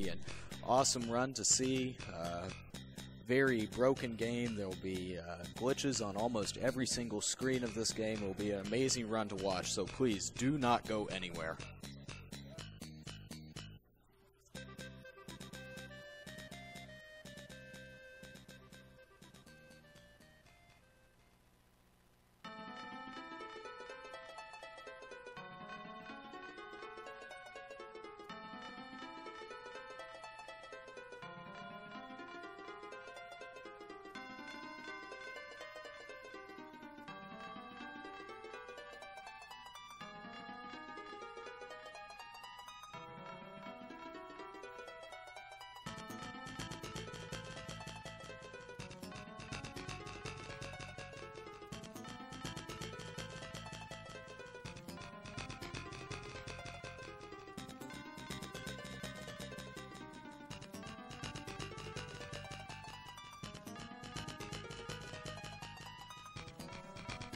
An awesome run to see. Very broken game. There will be glitches on almost every single screen of this game. It will be an amazing run to watch, so please do not go anywhere.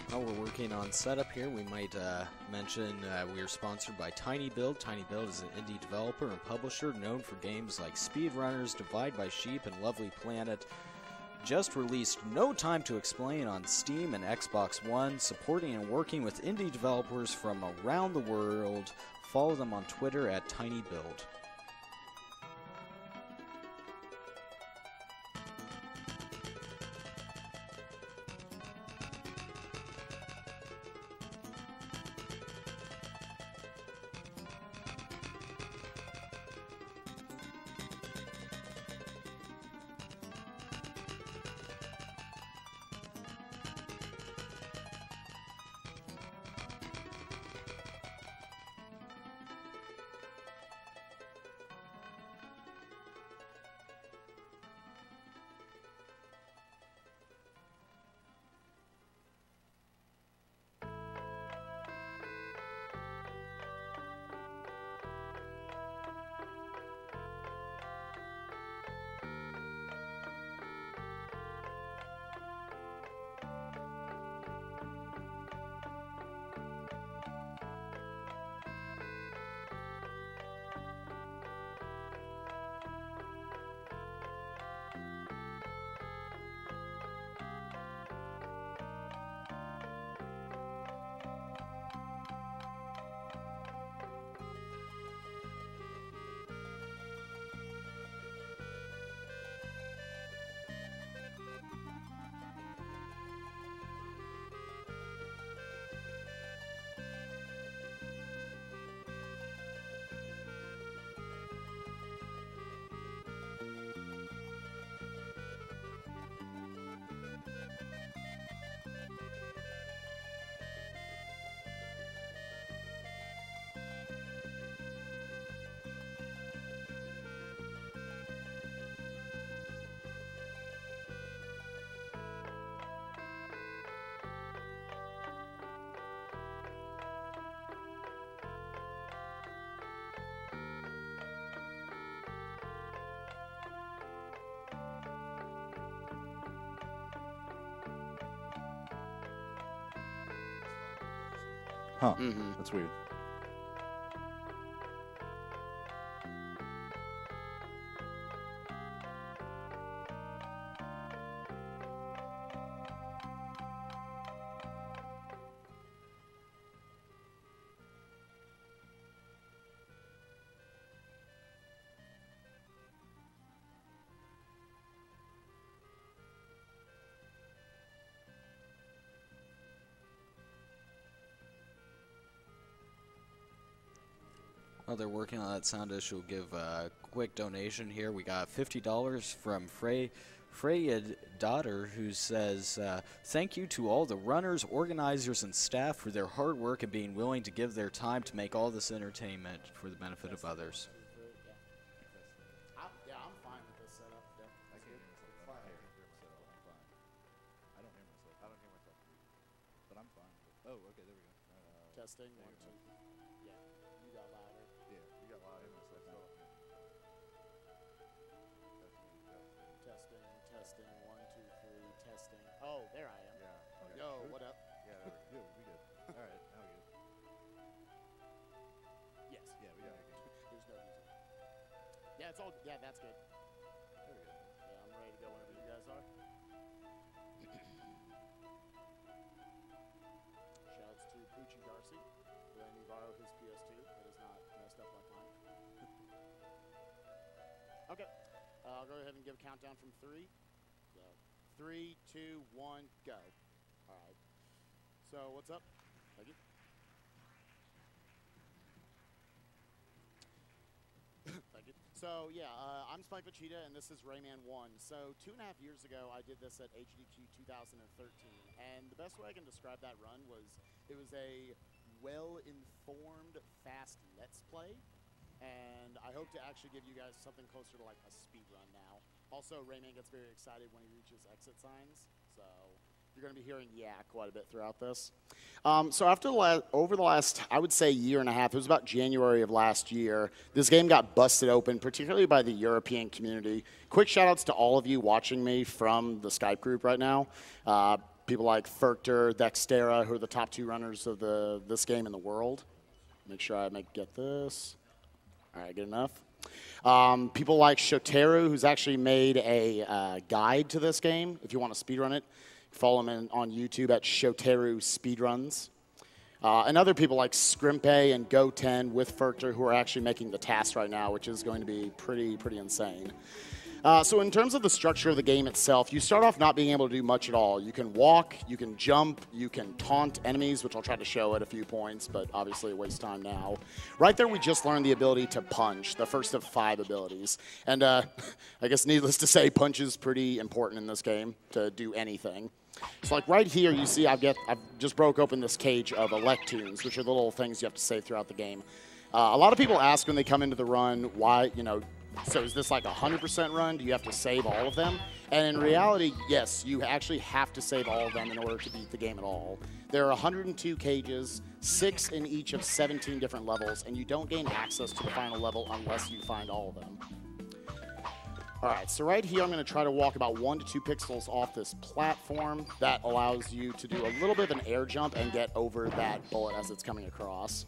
While we're working on setup here, we might mention we are sponsored by TinyBuild. TinyBuild is an indie developer and publisher known for games like Speedrunners, Divide by Sheep, and Lovely Planet. Just released No Time to Explain on Steam and Xbox One, supporting and working with indie developers from around the world. Follow them on Twitter at TinyBuild. Huh. That's weird. While they're working on that sound issue, we'll give a quick donation here. We got $50 from Freya Daughter, who says, thank you to all the runners, organizers, and staff for their hard work and being willing to give their time to make all this entertainment for the benefit of others. Yeah, I'm fine with this setup. Yeah, I can't hear myself. I don't hear myself. I'm fine. I don't hear myself. I don't hear myself. But I'm fine. Oh, okay, there we go. Testing, 1, 2. Yeah, you got louder. Yeah, you got loud in this stuff now. Testing, testing, 1, 2, 3, testing. Oh, there I am. Yeah. Okay. Yo, what up? Yeah, there we go. We good. All right, now we good. Yes. Yeah, we got it. There's no reason. Yeah, Yeah, it's all. Yeah, that's good. There we go. Yeah, I'm ready to go whenever you guys are. Shouts to Poochie Darcy for letting me borrow his PS2 that is not messed up like mine. Okay, I'll go ahead and give a countdown from 3. So, 3, 2, 1, go. All right. So what's up? Thank you. Thank you. So yeah, I'm spikevegeta, and this is Rayman 1. So 2.5 years ago, I did this at SGDQ 2013, and the best way I can describe that run was it was a well-informed, fast Let's Play, and I hope to actually give you guys something closer to like a speed run now. Also, Rayman gets very excited when he reaches exit signs, so you're going to be hearing "yeah" quite a bit throughout this. So after over the last, I would say, year and a half, it was about January of last year, this game got busted open, particularly by the European community. Quick shout-outs to all of you watching me from the Skype group right now. People like Ferkter, Dextera, who are the top 2 runners of this game in the world. Make sure I get this. All right, good enough. People like Shoteru, who's actually made a guide to this game, if you want to speedrun it. Follow him on YouTube at Shoteru Speedruns. And other people like Scrimpe and Go10 with Ferkter, who are actually making the task right now, which is going to be pretty insane. So in terms of the structure of the game itself, you start off not being able to do much at all. You can walk, you can jump, you can taunt enemies, which I'll try to show at a few points, but obviously it wastes time now. Right there, we just learned the ability to punch, the first of 5 abilities. And I guess needless to say, punch is pretty important in this game to do anything. So like right here, you see I've just broke open this cage of Electoons, which are the little things you have to save throughout the game. A lot of people ask when they come into the run, why, so is this like a 100% run? Do you have to save all of them? And in reality, yes, you actually have to save all of them in order to beat the game at all. There are 102 cages, 6 in each of 17 different levels, and you don't gain access to the final level unless you find all of them. All right, so right here, I'm going to try to walk about 1 to 2 pixels off this platform. That allows you to do a little bit of an air jump and get over that bullet as it's coming across.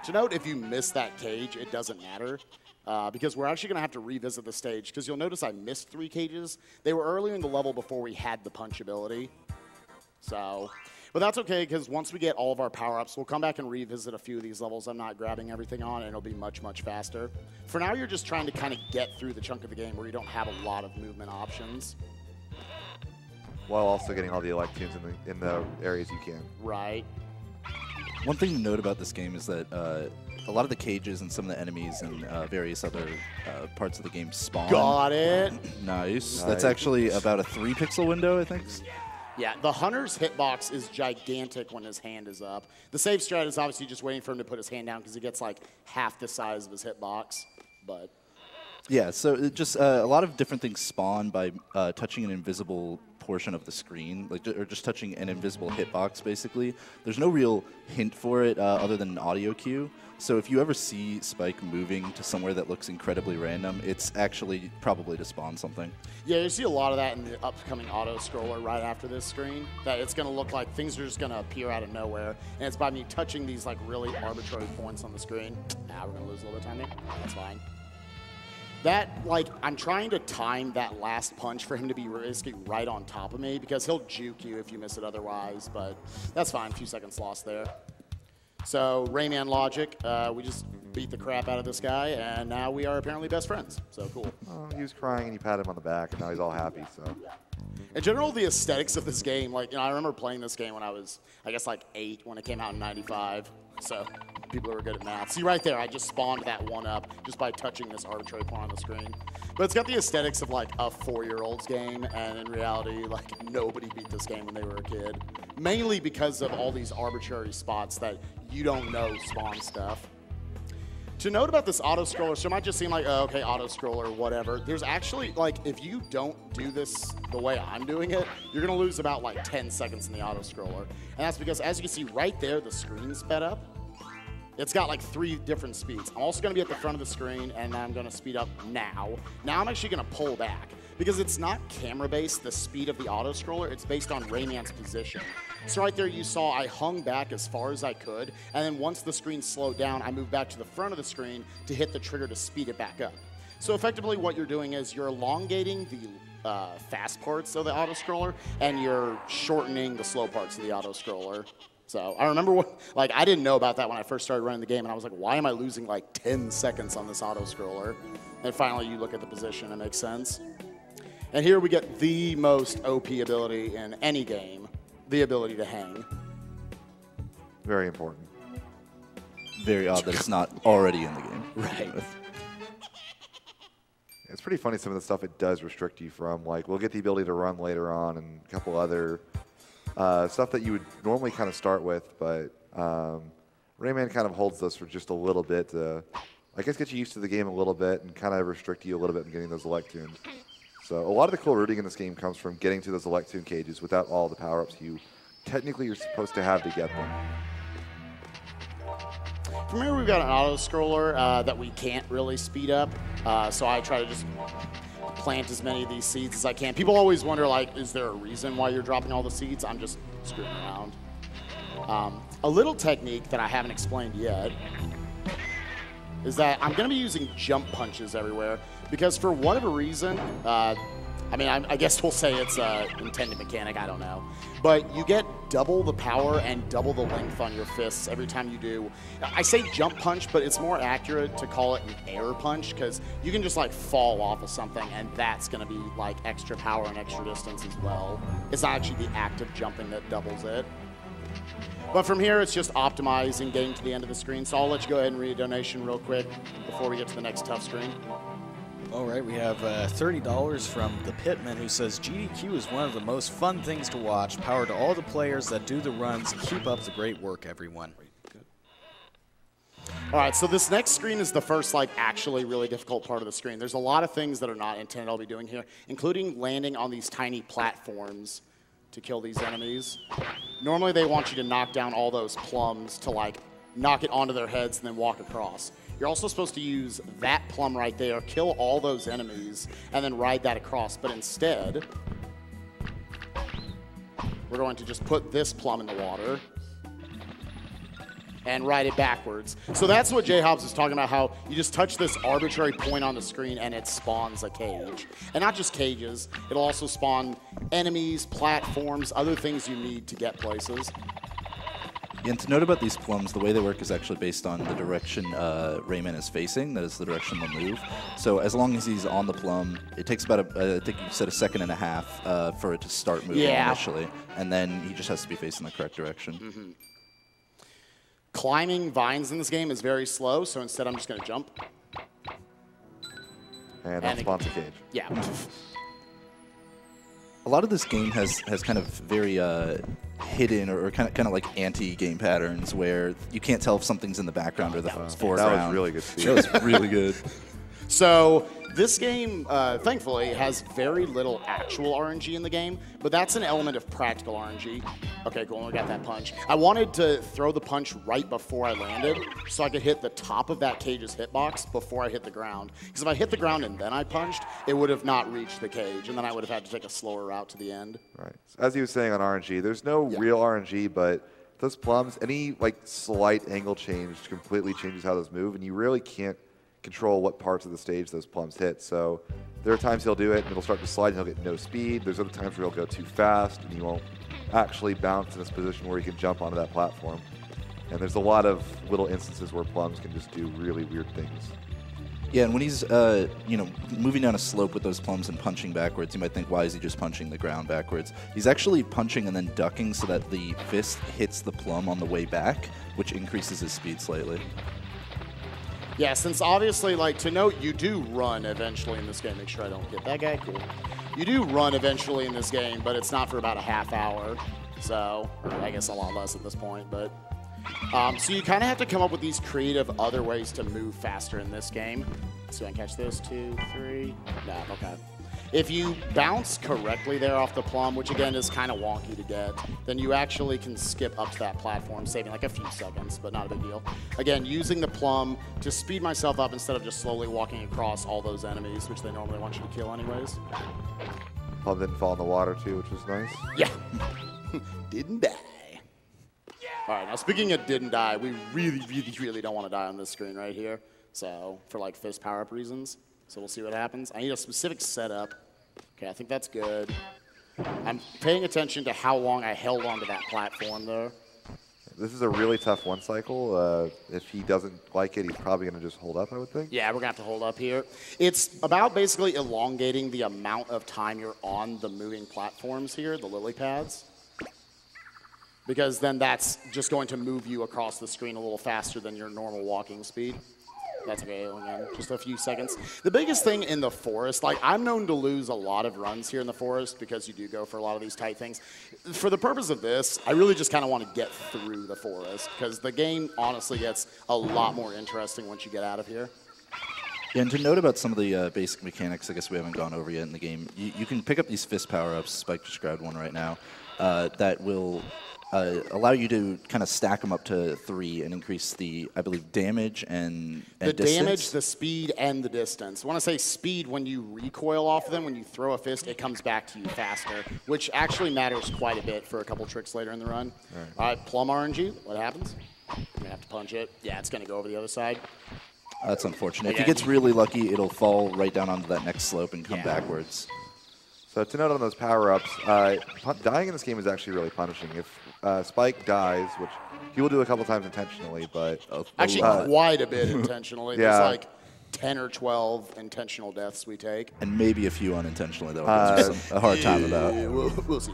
To note, if you miss that cage, it doesn't matter. Because we're actually going to have to revisit the stage, because you'll notice I missed 3 cages. They were earlier in the level before we had the punch ability. So, but that's okay, because once we get all of our power-ups, we'll come back and revisit a few of these levels I'm not grabbing everything on, and it'll be much faster. For now, you're just trying to kind of get through the chunk of the game where you don't have a lot of movement options. While also getting all the Electoons in the areas you can. Right. One thing to note about this game is that a lot of the cages and some of the enemies and various other parts of the game spawn. Got it. Nice. That's actually about a 3-pixel window, I think. Yeah, the Hunter's hitbox is gigantic when his hand is up. The safe strat is obviously just waiting for him to put his hand down because he gets like half the size of his hitbox. But yeah, so it just a lot of different things spawn by touching an invisible portion of the screen, or just touching an invisible hitbox, basically. There's no real hint for it other than an audio cue. So if you ever see Spike moving to somewhere that looks incredibly random, it's actually probably to spawn something. Yeah, you see a lot of that in the upcoming auto-scroller right after this screen, that it's going to look like things are just going to appear out of nowhere, and it's by me touching these like really arbitrary points on the screen. We're going to lose a little bit of time there. That's fine. That, like, I'm trying to time that last punch for him to be basically right on top of me, because he'll juke you if you miss it otherwise, but that's fine. A few seconds lost there. So, Rayman logic, we just beat the crap out of this guy, and now we are apparently best friends. So, cool. Oh, he was crying, and you pat him on the back, and now he's all happy, so. In general, the aesthetics of this game, like, I remember playing this game when I was, I guess, like 8, when it came out in '95. So, people who are good at math. See, right there, I just spawned that one up just by touching this arbitrary point on the screen. But it's got the aesthetics of, like, a 4-year-old's game, and in reality, like, nobody beat this game when they were a kid. Mainly because of all these arbitrary spots that you don't know spawn stuff. To note about this auto-scroller, so it might just seem like, oh, okay, auto-scroller, whatever. There's actually, like, if you don't do this the way I'm doing it, you're going to lose about, like, 10 seconds in the auto-scroller. And that's because, as you can see right there, the screen's sped up. It's got, like, 3 different speeds. I'm also going to be at the front of the screen, and I'm going to speed up now. Now I'm actually going to pull back. Because it's not camera-based, the speed of the auto-scroller, it's based on Rayman's position. So right there you saw I hung back as far as I could, and then once the screen slowed down, I moved back to the front of the screen to hit the trigger to speed it back up. So effectively what you're doing is you're elongating the fast parts of the auto-scroller, and you're shortening the slow parts of the auto-scroller. So I remember, I didn't know about that when I first started running the game, and I was like, why am I losing like 10 seconds on this auto-scroller? And finally you look at the position, it makes sense. And here we get the most OP ability in any game, the ability to hang. Very important. Very odd that it's not already in the game. Right. It's pretty funny some of the stuff it does restrict you from. Like, we'll get the ability to run later on and a couple other stuff that you would normally kind of start with, but Rayman kind of holds those for just a little bit to, I guess, get you used to the game a little bit and kind of restrict you a little bit in getting those Electoons. So a lot of the cool rooting in this game comes from getting to those Electoon cages without all the power-ups you technically you're supposed to have to get them. From here, we've got an auto-scroller that we can't really speed up, so I try to just plant as many of these seeds as I can. People always wonder, like, is there a reason why you're dropping all the seeds? I'm just screwing around. A little technique that I haven't explained yet is that I'm going to be using jump punches everywhere, because for whatever reason, I guess we'll say it's an intended mechanic, I don't know. But you get double the power and double the length on your fists every time you do. I say jump punch, but it's more accurate to call it an air punch, because you can just like fall off of something and that's going to be like extra power and extra distance as well. It's not actually the act of jumping that doubles it. But from here, it's just optimizing getting to the end of the screen. So I'll let you go ahead and read a donation real quick before we get to the next tough screen. All right, we have $30 from the Pitman, who says GDQ is one of the most fun things to watch. Power to all the players that do the runs. Keep up the great work, everyone. All right, so this next screen is the first, actually really difficult part of the screen. There's a lot of things that are not intended I'll be doing here, including landing on these tiny platforms to kill these enemies. Normally, they want you to knock down all those plums to, knock it onto their heads and then walk across. You're also supposed to use that plum right there, kill all those enemies, and then ride that across. But instead, we're going to just put this plum in the water and ride it backwards. So that's what J-Hobbs is talking about, how you just touch this arbitrary point on the screen and it spawns a cage. And not just cages, it'll also spawn enemies, platforms, other things you need to get places. And to note about these plums, the way they work is actually based on the direction Rayman is facing. That is the direction they'll move. So as long as he's on the plum, it takes about, I think you said, 1.5 seconds for it to start moving initially. And then he just has to be facing the correct direction. Mm-hmm. Climbing vines in this game is very slow, so instead I'm just going to jump. And that spawns a cage. Yeah. A lot of this game has kind of very hidden or kind of like anti-game patterns where you can't tell if something's in the background or the foreground. That was really good. That was really good. So this game, thankfully, has very little actual RNG in the game, but that's an element of practical RNG. Okay, cool, we got that punch. I wanted to throw the punch right before I landed so I could hit the top of that cage's hitbox before I hit the ground. Because if I hit the ground and then I punched, it would have not reached the cage, and then I would have had to take a slower route to the end. Right. As he was saying on RNG, there's no real RNG, but those plums, any slight angle change completely changes how those move, and you really can't control what parts of the stage those plums hit. So there are times he'll do it and it'll start to slide and he'll get no speed. There's other times where he'll go too fast and he won't actually bounce in this position where he can jump onto that platform. And there's a lot of little instances where plums can just do really weird things. Yeah, and when he's moving down a slope with those plums and punching backwards, you might think, why is he just punching the ground backwards? He's actually punching and then ducking so that the fist hits the plum on the way back, which increases his speed slightly. Yeah, since obviously, to note, you do run eventually in this game. Make sure I don't get that guy. Cool. You do run eventually in this game, but it's not for about a half hour. So, I guess a lot less at this point. But so you kind of have to come up with these creative other ways to move faster in this game. So I can catch this, 2, 3. No, okay. If you bounce correctly there off the plum, which again is kind of wonky to get, then you actually can skip up to that platform, saving a few seconds, but not a big deal. Again, using the plum to speed myself up instead of just slowly walking across all those enemies, which they normally want you to kill anyways. Plum didn't fall in the water too, which was nice. Yeah. Didn't die. All right, now speaking of didn't die, we really, really, really don't want to die on this screen right here. So for fist power-up reasons. So we'll see what happens. I need a specific setup. Okay, I think that's good. I'm paying attention to how long I held onto that platform, though. This is a really tough one cycle. If he doesn't like it, he's probably going to just hold up, I would think. Yeah, we're going to have to hold up here. It's about basically elongating the amount of time you're on the moving platforms here, the lily pads. Because then that's just going to move you across the screen a little faster than your normal walking speed. That's okay, again, just a few seconds. The biggest thing in the forest, like I'm known to lose a lot of runs here in the forest because you do go for a lot of these tight things. For the purpose of this, I really just kind of want to get through the forest because the game honestly gets a lot more interesting once you get out of here. Yeah, and to note about some of the basic mechanics, I guess we haven't gone over yet in the game, you can pick up these fist power-ups, Spike just grabbed one right now, that will allow you to kind of stack them up to 3 and increase the, I believe, damage and the distance. Damage, the speed, and the distance. When I say speed, when you recoil off of them, when you throw a fist, it comes back to you faster, which actually matters quite a bit for a couple tricks later in the run. All right, plum RNG, what happens? You're going to have to punch it. Yeah, it's going to go over the other side. That's unfortunate. If Yeah. he gets really lucky, it'll fall right down onto that next slope and come backwards. So to note on those power-ups, dying in this game is actually really punishing. If Spike dies, which he will do a couple times intentionally, but... Actually, quite a bit intentionally. Yeah. There's like 10 or 12 intentional deaths we take. And maybe a few unintentionally, though. It's a hard time about. We'll see.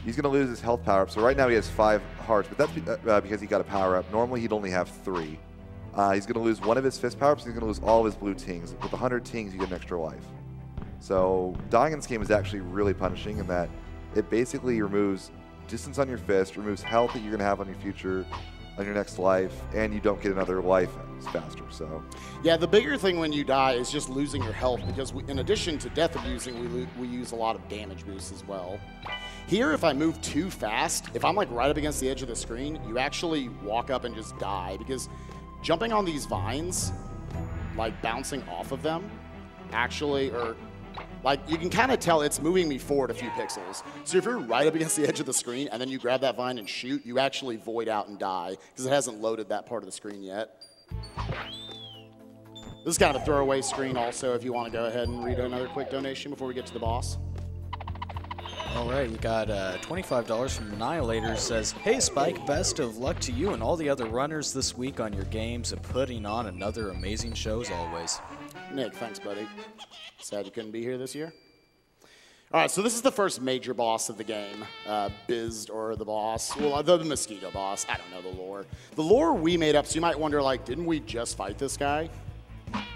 He's going to lose his health power-up. So right now he has 5 hearts, but that's because he got a power-up. Normally he'd only have 3. He's going to lose one of his fist power-ups. He's going to lose all of his blue tings. With 100 tings, you get an extra life. So dying in this game is actually really punishing in that it basically removes distance on your fist, removes health that you're going to have on your next life, and you don't get another life faster. So Yeah, the bigger thing when you die is just losing your health because in addition to death abusing, we use a lot of damage boosts as well. Here, if I move too fast, if I'm like right up against the edge of the screen, you actually walk up and just die because jumping on these vines, like bouncing off of them, actually, or like you can kind of tell it's moving me forward a few pixels. So if you're right up against the edge of the screen and then you grab that vine and shoot, you actually void out and die because it hasn't loaded that part of the screen yet. This is kind of a throwaway screen also if you want to go ahead and read another quick donation before we get to the boss. All right, we got $25 from Annihilator. Says, "Hey Spike, best of luck to you and all the other runners this week on your games and putting on another amazing show as always." Nick, thanks, buddy. Sad you couldn't be here this year. All right, so this is the first major boss of the game, Biz or the boss. Well, the mosquito boss. I don't know the lore. The lore we made up, so you might wonder, like, didn't we just fight this guy?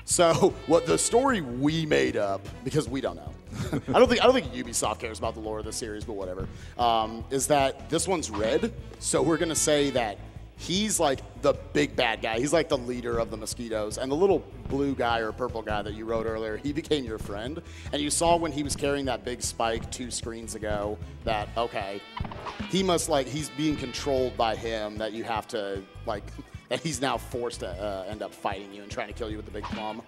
So what the story we made up, because we don't know. I don't think Ubisoft cares about the lore of the series, but whatever. Is that this one's red, so we're gonna say that he's like the big bad guy. He's like the leader of the mosquitoes, and the little blue guy or purple guy that you wrote earlier, he became your friend. And you saw when he was carrying that big spike 2 screens ago that okay, he must like he's being controlled by him. That you have to like that he's now forced to end up fighting you and trying to kill you with the big plum.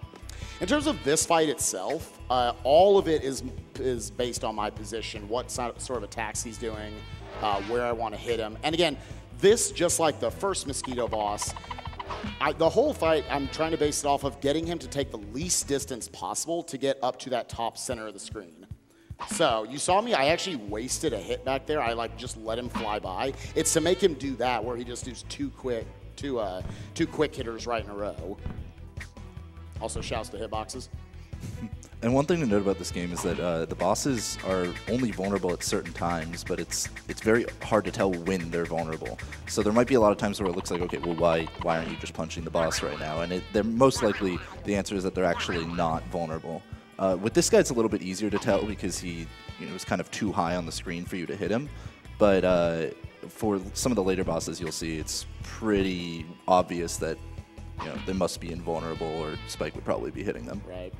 In terms of this fight itself, all of it is based on my position, what sort of attacks he's doing, where I want to hit him. And again, this, just like the first mosquito boss, the whole fight, I'm trying to base it off of getting him to take the least distance possible to get up to that top center of the screen. So you saw me, I actually wasted a hit back there. I like just let him fly by. It's to make him do that where he just does two quick hitters right in a row. Also shouts to hitboxes. And one thing to note about this game is that the bosses are only vulnerable at certain times, but it's very hard to tell when they're vulnerable. So there might be a lot of times where it looks like, okay, well, why aren't you just punching the boss right now? And they're most likely, the answer is that they're actually not vulnerable. With this guy, it's a little bit easier to tell because he was kind of too high on the screen for you to hit him. But for some of the later bosses, you'll see it's pretty obvious that they must be invulnerable, or Spike would probably be hitting them. Right.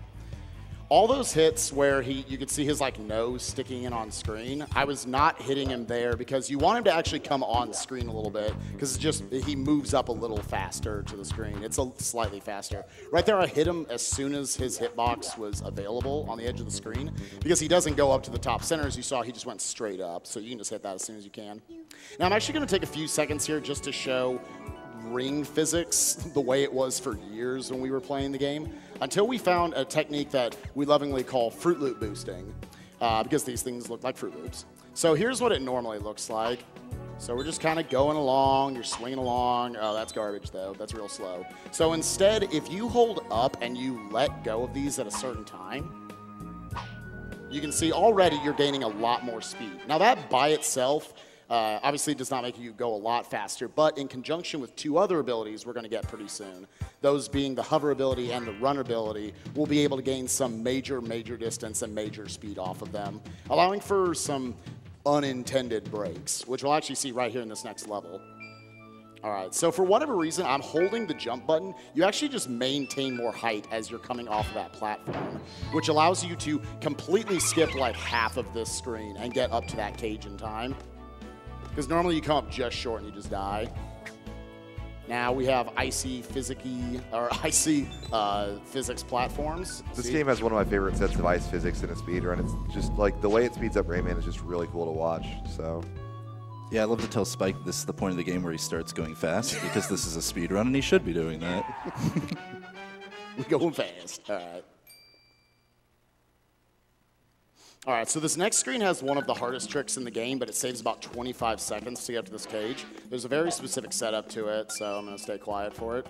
All those hits where you could see his like nose sticking in on screen, I was not hitting him there because you want him to actually come on screen a little bit because he moves up a little faster to the screen. It's slightly faster. Right there, I hit him as soon as his hitbox was available on the edge of the screen because he doesn't go up to the top center as you saw. He just went straight up, so you can just hit that as soon as you can. Now I'm actually going to take a few seconds here just to show ring physics the way it was for years when we were playing the game, until we found a technique that we lovingly call Fruit Loop boosting, because these things look like Fruit Loops. So here's what it normally looks like. So we're just kind of going along, you're swinging along. Oh, that's garbage though, that's real slow. So instead, if you hold up and you let go of these at a certain time, you can see already you're gaining a lot more speed. Now that by itself, obviously does not make you go a lot faster, but in conjunction with two other abilities we're going to get pretty soon, those being the hover ability and the run ability, we'll be able to gain some major distance and major speed off of them, allowing for some unintended breaks, which we'll actually see right here in this next level. All right, so for whatever reason, I'm holding the jump button. You actually just maintain more height as you're coming off of that platform, which allows you to completely skip like half of this screen and get up to that cage in time. Because normally you come up just short and you just die. Now we have icy physics platforms. This game has one of my favorite sets of ice physics in a speedrun. It's just like the way it speeds up Rayman is just really cool to watch. So, yeah, I love to tell Spike this is the point of the game where he starts going fast because this is a speedrun and he should be doing that. We're going fast. All right. All right, so this next screen has one of the hardest tricks in the game, but it saves about 25 seconds to get up to this cage. There's a very specific setup to it, so I'm going to stay quiet for it.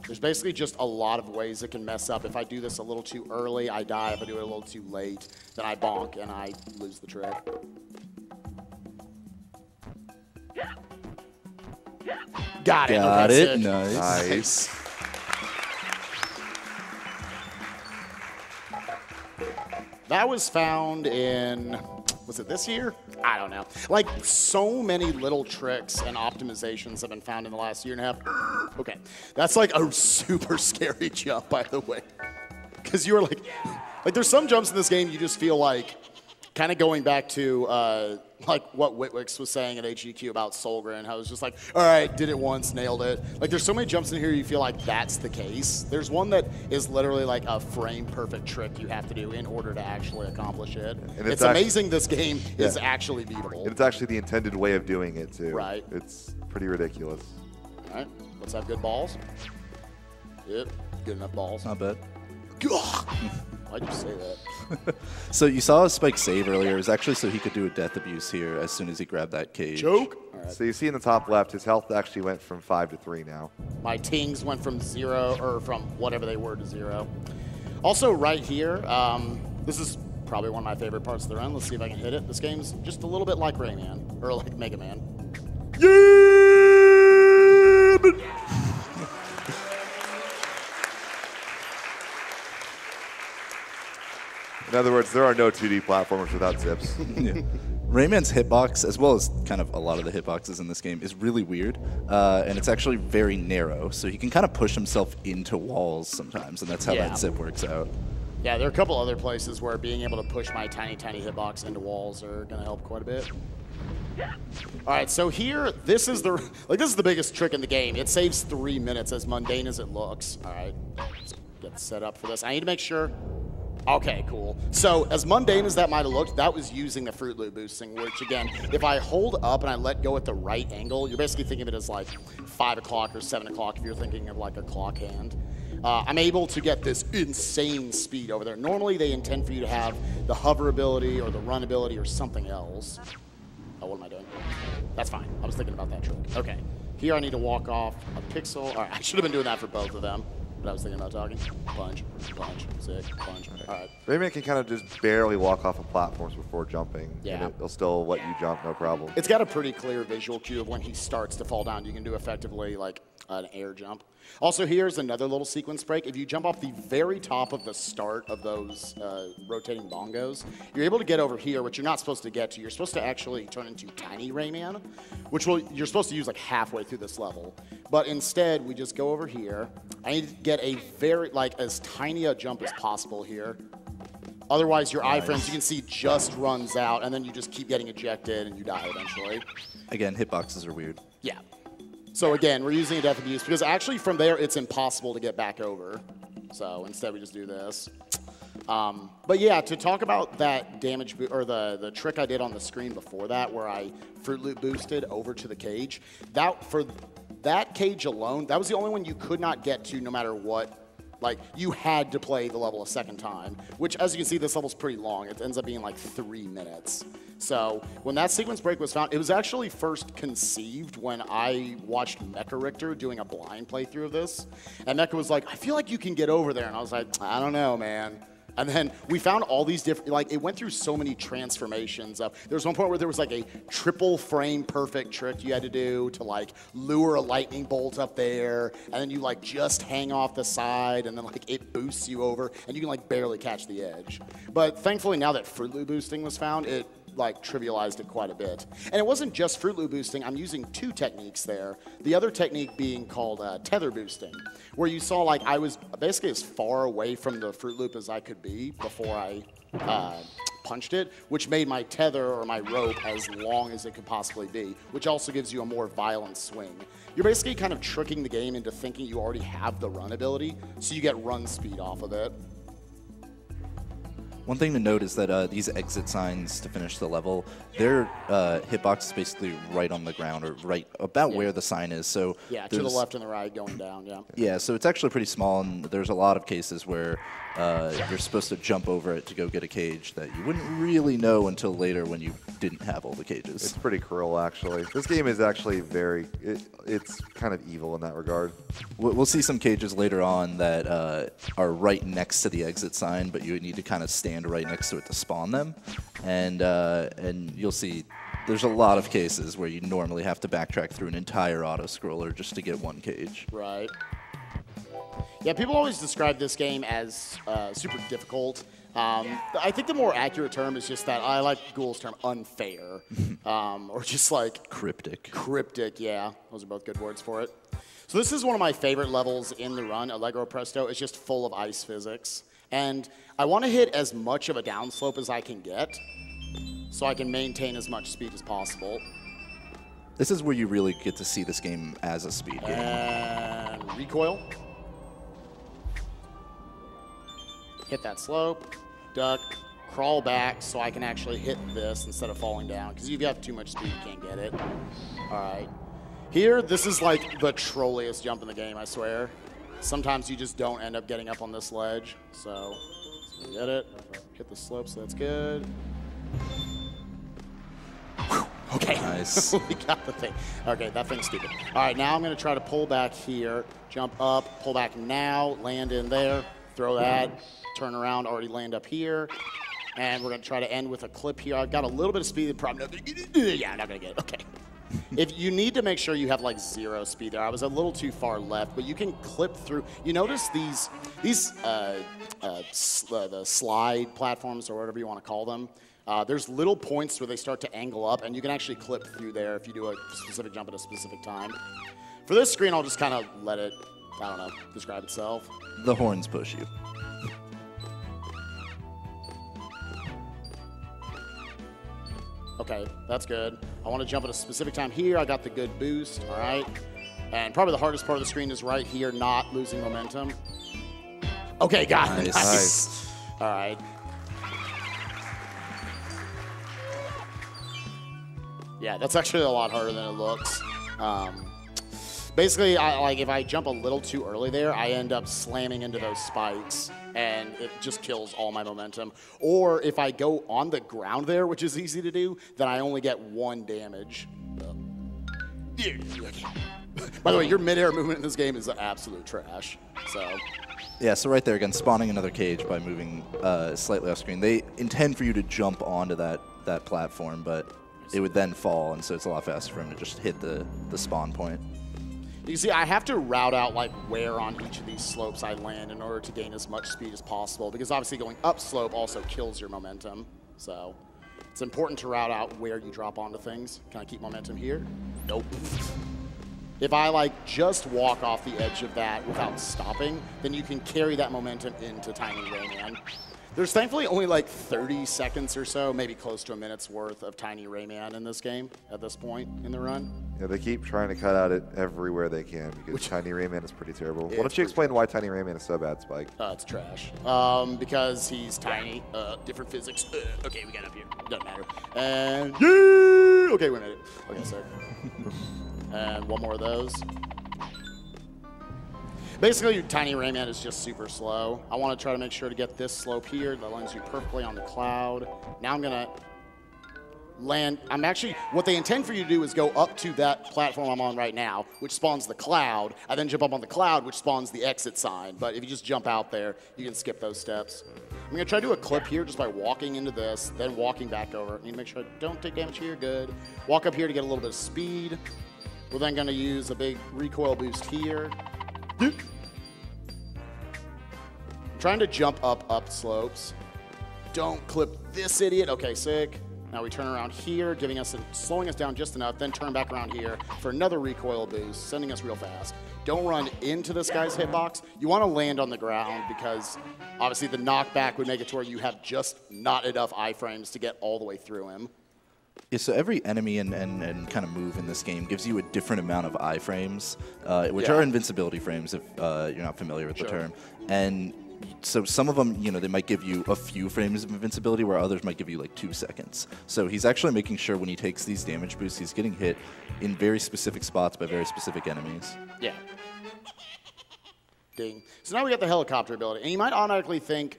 There's basically just a lot of ways it can mess up. If I do this a little too early, I die. If I do it a little too late, then I bonk and I lose the trick. Got it. Got Okay, it. sick. Nice. That was found in, was it this year? I don't know. Like, so many little tricks and optimizations have been found in the last year and a half. Okay, that's like a super scary jump, by the way. Because you were like there's some jumps in this game you just feel like, kind of going back to like what Whitwix was saying at HGDQ about Solgren, how it was just like, all right, did it once, nailed it. Like there's so many jumps in here you feel like that's the case. There's one that is literally like a frame perfect trick you have to do in order to actually accomplish it. And it's amazing this game is actually beatable. And it's actually the intended way of doing it too. Right. It's pretty ridiculous. All right, let's have good balls. Yep, good enough balls. Not bad. Why'd you say that? So you saw Spike save earlier. It was actually so he could do a death abuse here as soon as he grabbed that cage. Joke. All right. So you see in the top left, his health actually went from 5 to 3 now. My tings went from 0, or from whatever they were, to 0. Also, right here, this is probably one of my favorite parts of the run. Let's see if I can hit it. This game's just a little bit like Rayman, or like Mega Man. Yeah! In other words, there are no 2D platformers without zips. Yeah. Rayman's hitbox, as well as kind of a lot of the hitboxes in this game, is really weird, and it's actually very narrow, so he can kind of push himself into walls sometimes, and that's how that zip works out. Yeah, there are a couple other places where being able to push my tiny hitbox into walls are going to help quite a bit. All right, so here, this is the biggest trick in the game. It saves 3 minutes, as mundane as it looks. All right, let's get set up for this. I need to make sure. Okay, cool. So as mundane as that might have looked, that was using the Fruit Loop boosting, which again, if I hold up and I let go at the right angle, you're basically thinking of it as like 5 o'clock or 7 o'clock if you're thinking of like a clock hand. I'm able to get this insane speed over there. Normally they intend for you to have the hover ability or the run ability or something else. Oh, what am I doing? That's fine. I was thinking about that trick. Okay. Here I need to walk off a pixel. All right, I should have been doing that for both of them. But I was thinking about talking. Punch, sick, punch. All right. Rayman can kind of just barely walk off of platforms before jumping. Yeah. And it'll still let you jump, no problem. It's got a pretty clear visual cue of when he starts to fall down. You can do effectively like an air jump. Also, here's another little sequence break. If you jump off the very top of the start of those rotating bongos, you're able to get over here, which you're not supposed to get to. You're supposed to actually turn into Tiny Rayman, which you're supposed to use like halfway through this level. But instead, we just go over here. I need to get a very, like, as tiny a jump as possible here. Otherwise, your iframes, you can see, just runs out, and then you just keep getting ejected, and you die eventually. Again, hitboxes are weird. Yeah. So again, we're using a death abuse, because actually from there, it's impossible to get back over. So instead, we just do this. But yeah, to talk about that damage or the trick I did on the screen before that, where I Fruit Loop boosted over to the cage, for that cage alone, that was the only one you could not get to no matter what. Like, you had to play the level a second time, which, as you can see, this level's pretty long. It ends up being like 3 minutes. So when that sequence break was found, it was actually first conceived when I watched Mecha Richter doing a blind playthrough of this. And Mecha was like, I feel like you can get over there. And I was like, I don't know, man. And then we found all these different, like, it went through so many transformations. There was one point where there was like a triple frame perfect trick you had to do to like lure a lightning bolt up there. And then you like just hang off the side and then like it boosts you over and you can like barely catch the edge. But thankfully now that Fruit Loop boosting was found, it like trivialized it quite a bit. And it wasn't just Fruit Loop boosting. I'm using 2 techniques there. The other technique being called tether boosting, where you saw like I was basically as far away from the Fruit Loop as I could be before I punched it, which made my tether or my rope as long as it could possibly be, which also gives you a more violent swing. You're basically kind of tricking the game into thinking you already have the run ability, so you get run speed off of it. One thing to note is that these exit signs to finish the level, their hitbox is basically right on the ground or right about where the sign is. So yeah, to the left and the right going down, yeah. Yeah, so it's actually pretty small, and there's a lot of cases where you're supposed to jump over it to go get a cage that you wouldn't really know until later when you didn't have all the cages. It's pretty cruel, actually. This game is actually it's kind of evil in that regard. We'll see some cages later on that are right next to the exit sign, but you need to kind of stand right next to it to spawn them. And you'll see there's a lot of cases where you normally have to backtrack through an entire auto-scroller just to get one cage. Right. Yeah, people always describe this game as super difficult. I think the more accurate term is just that I like Ghoul's term, unfair, or just like cryptic. Cryptic, yeah, those are both good words for it. So this is one of my favorite levels in the run. Allegro Presto is just full of ice physics, and I want to hit as much of a downslope as I can get, so I can maintain as much speed as possible. This is where you really get to see this game as a speed game. And recoil. Hit that slope, duck, crawl back so I can actually hit this instead of falling down. Because if you have too much speed, you can't get it. All right. Here, this is like the trolliest jump in the game, I swear. Sometimes you just don't end up getting up on this ledge. So, get it. Hit the slope, so that's good. Whew. Okay. Nice. We got the thing. Okay, that thing's stupid. All right, now I'm going to try to pull back here, jump up, pull back now, land in there, throw that, turn around, already land up here. And we're going to try to end with a clip here. I've got a little bit of speed. Probably not going to get it. Yeah, not going to get it. Okay. If you need to make sure you have like 0 speed there. I was a little too far left, but you can clip through. You notice the slide platforms or whatever you want to call them. There's little points where they start to angle up, and you can actually clip through there if you do a specific jump at a specific time. For this screen, I'll just kind of let it, I don't know, describe itself. The horns push you. Okay, that's good. I want to jump at a specific time here. I got the good boost, all right? And probably the hardest part of the screen is right here, not losing momentum. Okay, got it. Nice. All right. Yeah, that's actually a lot harder than it looks. Basically, if I jump a little too early there, I end up slamming into those spikes, and it just kills all my momentum. Or if I go on the ground there, which is easy to do, then I only get 1 damage. By the way, your midair movement in this game is absolute trash. So. Yeah, so right there again, spawning another cage by moving slightly off screen. They intend for you to jump onto that platform, but it would then fall, and so it's a lot faster for him to just hit the spawn point. You see, I have to route out like where on each of these slopes I land in order to gain as much speed as possible, because obviously going up slope also kills your momentum. So it's important to route out where you drop onto things. Can I keep momentum here? Nope. If I like just walk off the edge of that without stopping, then you can carry that momentum into Tiny Rayman. There's thankfully only like 30 seconds or so, maybe close to a minute's worth of Tiny Rayman in this game at this point in the run. Yeah, they keep trying to cut out it everywhere they can because Tiny Rayman is pretty terrible. Why don't you explain why Tiny Rayman is so bad, Spike? It's trash. Because he's tiny. Different physics. Okay, we got up here. Doesn't matter. And yeah! Okay, wait a minute. Okay, sorry. And one more of those. Basically, Tiny Rayman is just super slow. I want to try to make sure to get this slope here. That lands you perfectly on the cloud. Now I'm going to land. What they intend for you to do is go up to that platform I'm on right now, which spawns the cloud, and then jump up on the cloud, which spawns the exit sign. But if you just jump out there, you can skip those steps. I'm going to try to do a clip here just by walking into this, then walking back over. Need to make sure I don't take damage here. Good. Walk up here to get a little bit of speed. We're then going to use a big recoil boost here. I'm trying to jump up slopes. Don't clip this idiot. Okay, sick. Now we turn around here, slowing us down just enough, then turn back around here for another recoil boost, sending us real fast. Don't run into this guy's hitbox. You want to land on the ground because obviously the knockback would make it to where you have just not enough iframes to get all the way through him. Yeah, so every enemy and kind of move in this game gives you a different amount of iframes, which are invincibility frames if you're not familiar with the term. And so some of them, they might give you a few frames of invincibility where others might give you like 2 seconds. So he's actually making sure when he takes these damage boosts, he's getting hit in very specific spots by very specific enemies. Yeah. Ding. So now we got the helicopter ability. And you might automatically think,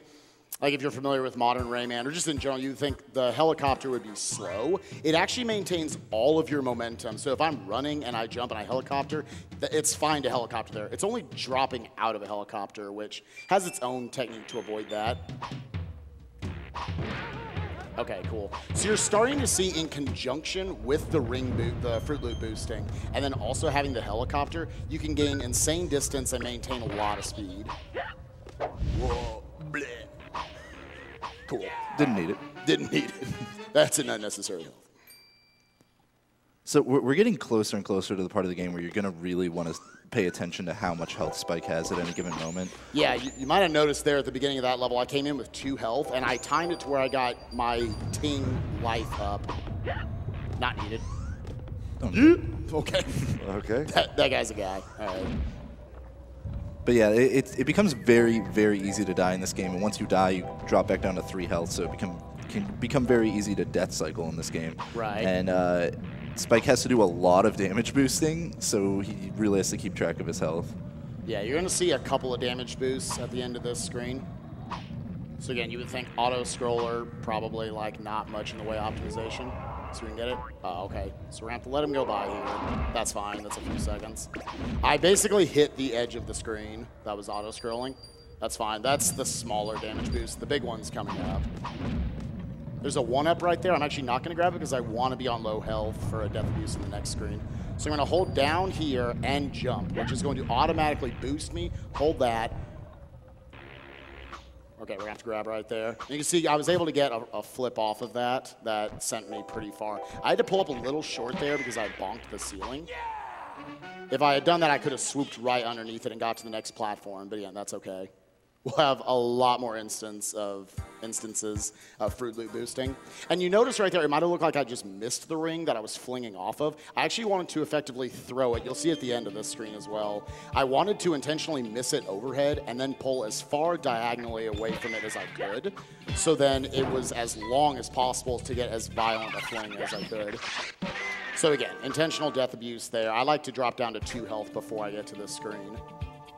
like if you're familiar with modern Rayman, or just in general, you think the helicopter would be slow. It actually maintains all of your momentum. So if I'm running and I jump and I helicopter, it's fine to helicopter there. It's only dropping out of a helicopter, which has its own technique to avoid that. Okay, cool. So you're starting to see in conjunction with the the Fruit Loop boosting, and then also having the helicopter, you can gain insane distance and maintain a lot of speed. Whoa, bleh. Cool. Didn't need it. Didn't need it. That's an unnecessary health. So we're getting closer and closer to the part of the game where you're going to really want to pay attention to how much health Spike has at any given moment. Yeah, you might have noticed there at the beginning of that level, I came in with 2 health, and I timed it to where I got my Ting life up. Not needed. Okay. Okay. That guy's a guy. All right. But yeah, it becomes very, very easy to die in this game. And once you die, you drop back down to 3 health. So it can become very easy to death cycle in this game. Right. And Spike has to do a lot of damage boosting, so he really has to keep track of his health. Yeah, you're going to see a couple of damage boosts at the end of this screen. So again, you would think auto-scroller, probably like not much in the way of optimization. So we can get it? Oh, okay. So we're going to have to let him go by here. That's fine. That's a few seconds. I basically hit the edge of the screen. That was auto-scrolling. That's fine. That's the smaller damage boost. The big one's coming up. There's a 1-up right there. I'm actually not going to grab it because I want to be on low health for a death abuse in the next screen. So I'm going to hold down here and jump, which is going to automatically boost me. Hold that. Okay, we're going to have to grab right there. And you can see I was able to get a flip off of that. That sent me pretty far. I had to pull up a little short there because I bonked the ceiling. If I had done that, I could have swooped right underneath it and got to the next platform. But yeah, that's okay. We'll have a lot more instances of Fruit Loop boosting. And you notice right there, it might have looked like I just missed the ring that I was flinging off of. I actually wanted to effectively throw it. You'll see at the end of this screen as well. I wanted to intentionally miss it overhead and then pull as far diagonally away from it as I could. So then it was as long as possible to get as violent a fling as I could. So again, intentional death abuse there. I like to drop down to 2 health before I get to this screen,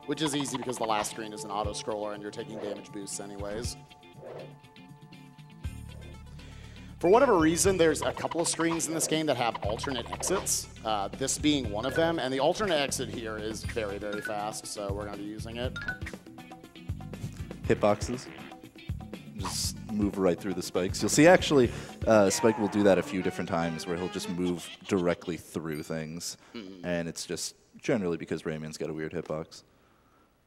which is easy because the last screen is an auto-scroller and you're taking damage boosts anyways. For whatever reason, there's a couple of screens in this game that have alternate exits, this being one of them, and the alternate exit here is very, very fast, so we're going to be using it. Hitboxes. Just move right through the spikes. You'll see actually Spike will do that a few different times where he'll just move directly through things, and it's just generally because Rayman's got a weird hitbox.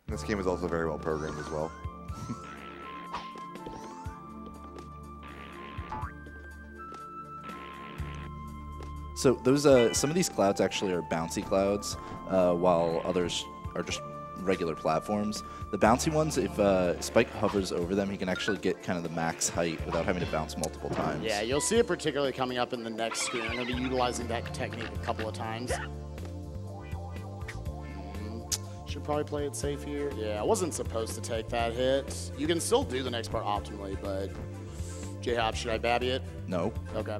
This game is also very well programmed as well. So those some of these clouds actually are bouncy clouds, while others are just regular platforms. The bouncy ones, if Spike hovers over them, he can actually get kind of the max height without having to bounce multiple times. Yeah, you'll see it particularly coming up in the next screen. I'm going to be utilizing that technique a couple of times. Should probably play it safe here. Yeah, I wasn't supposed to take that hit. You can still do the next part optimally, but J-Hop, should I babby it? No. Okay.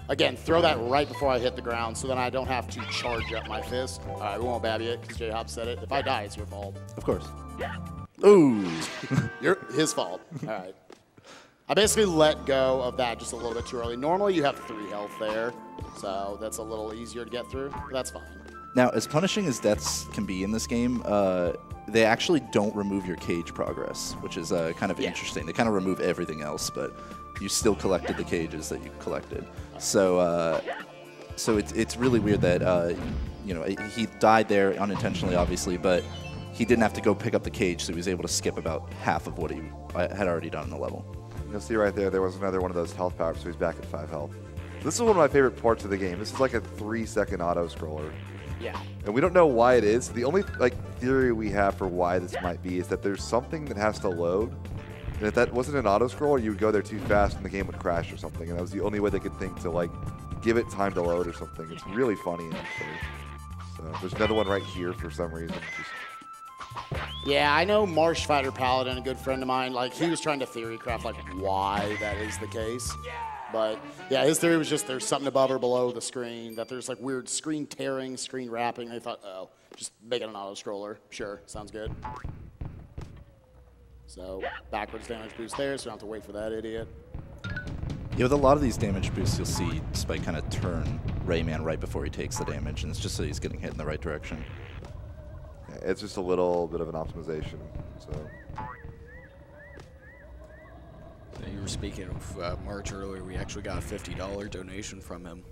Again, throw that right before I hit the ground so then I don't have to charge up my fist. All right, we won't babby it because J-Hop said it. If I die, it's your fault. Of course. Ooh. His fault. All right. I basically let go of that just a little bit too early. Normally, you have 3 health there, so that's a little easier to get through, but that's fine. Now, as punishing as deaths can be in this game, they actually don't remove your cage progress, which is kind of interesting. They kind of remove everything else, but you still collected the cages that you collected. So, it's really weird that he died there unintentionally, obviously, but he didn't have to go pick up the cage, so he was able to skip about half of what he had already done in the level. You'll see right there was another one of those health power-ups, so he's back at 5 health. This is one of my favorite parts of the game. This is like a 3-second auto-scroller. Yeah. And we don't know why it is. The only theory we have for why this might be is that there's something that has to load. And if that wasn't an auto-scroller, you would go there too fast and the game would crash or something. And that was the only way they could think to give it time to load or something. It's really funny, actually. So there's another one right here for some reason. Yeah, I know Marsh Fighter Paladin, a good friend of mine, he was trying to theory craft why that is the case. But yeah, his theory was just there's something above or below the screen, that there's weird screen tearing, screen wrapping. They thought, oh, just make it an auto scroller. Sure, sounds good. So backwards damage boost there, so we don't have to wait for that idiot. Yeah, with a lot of these damage boosts, you'll see Spike kind of turn Rayman right before he takes the damage, and it's just so he's getting hit in the right direction. It's just a little bit of an optimization. So you were speaking of March earlier. We actually got a $50 donation from him.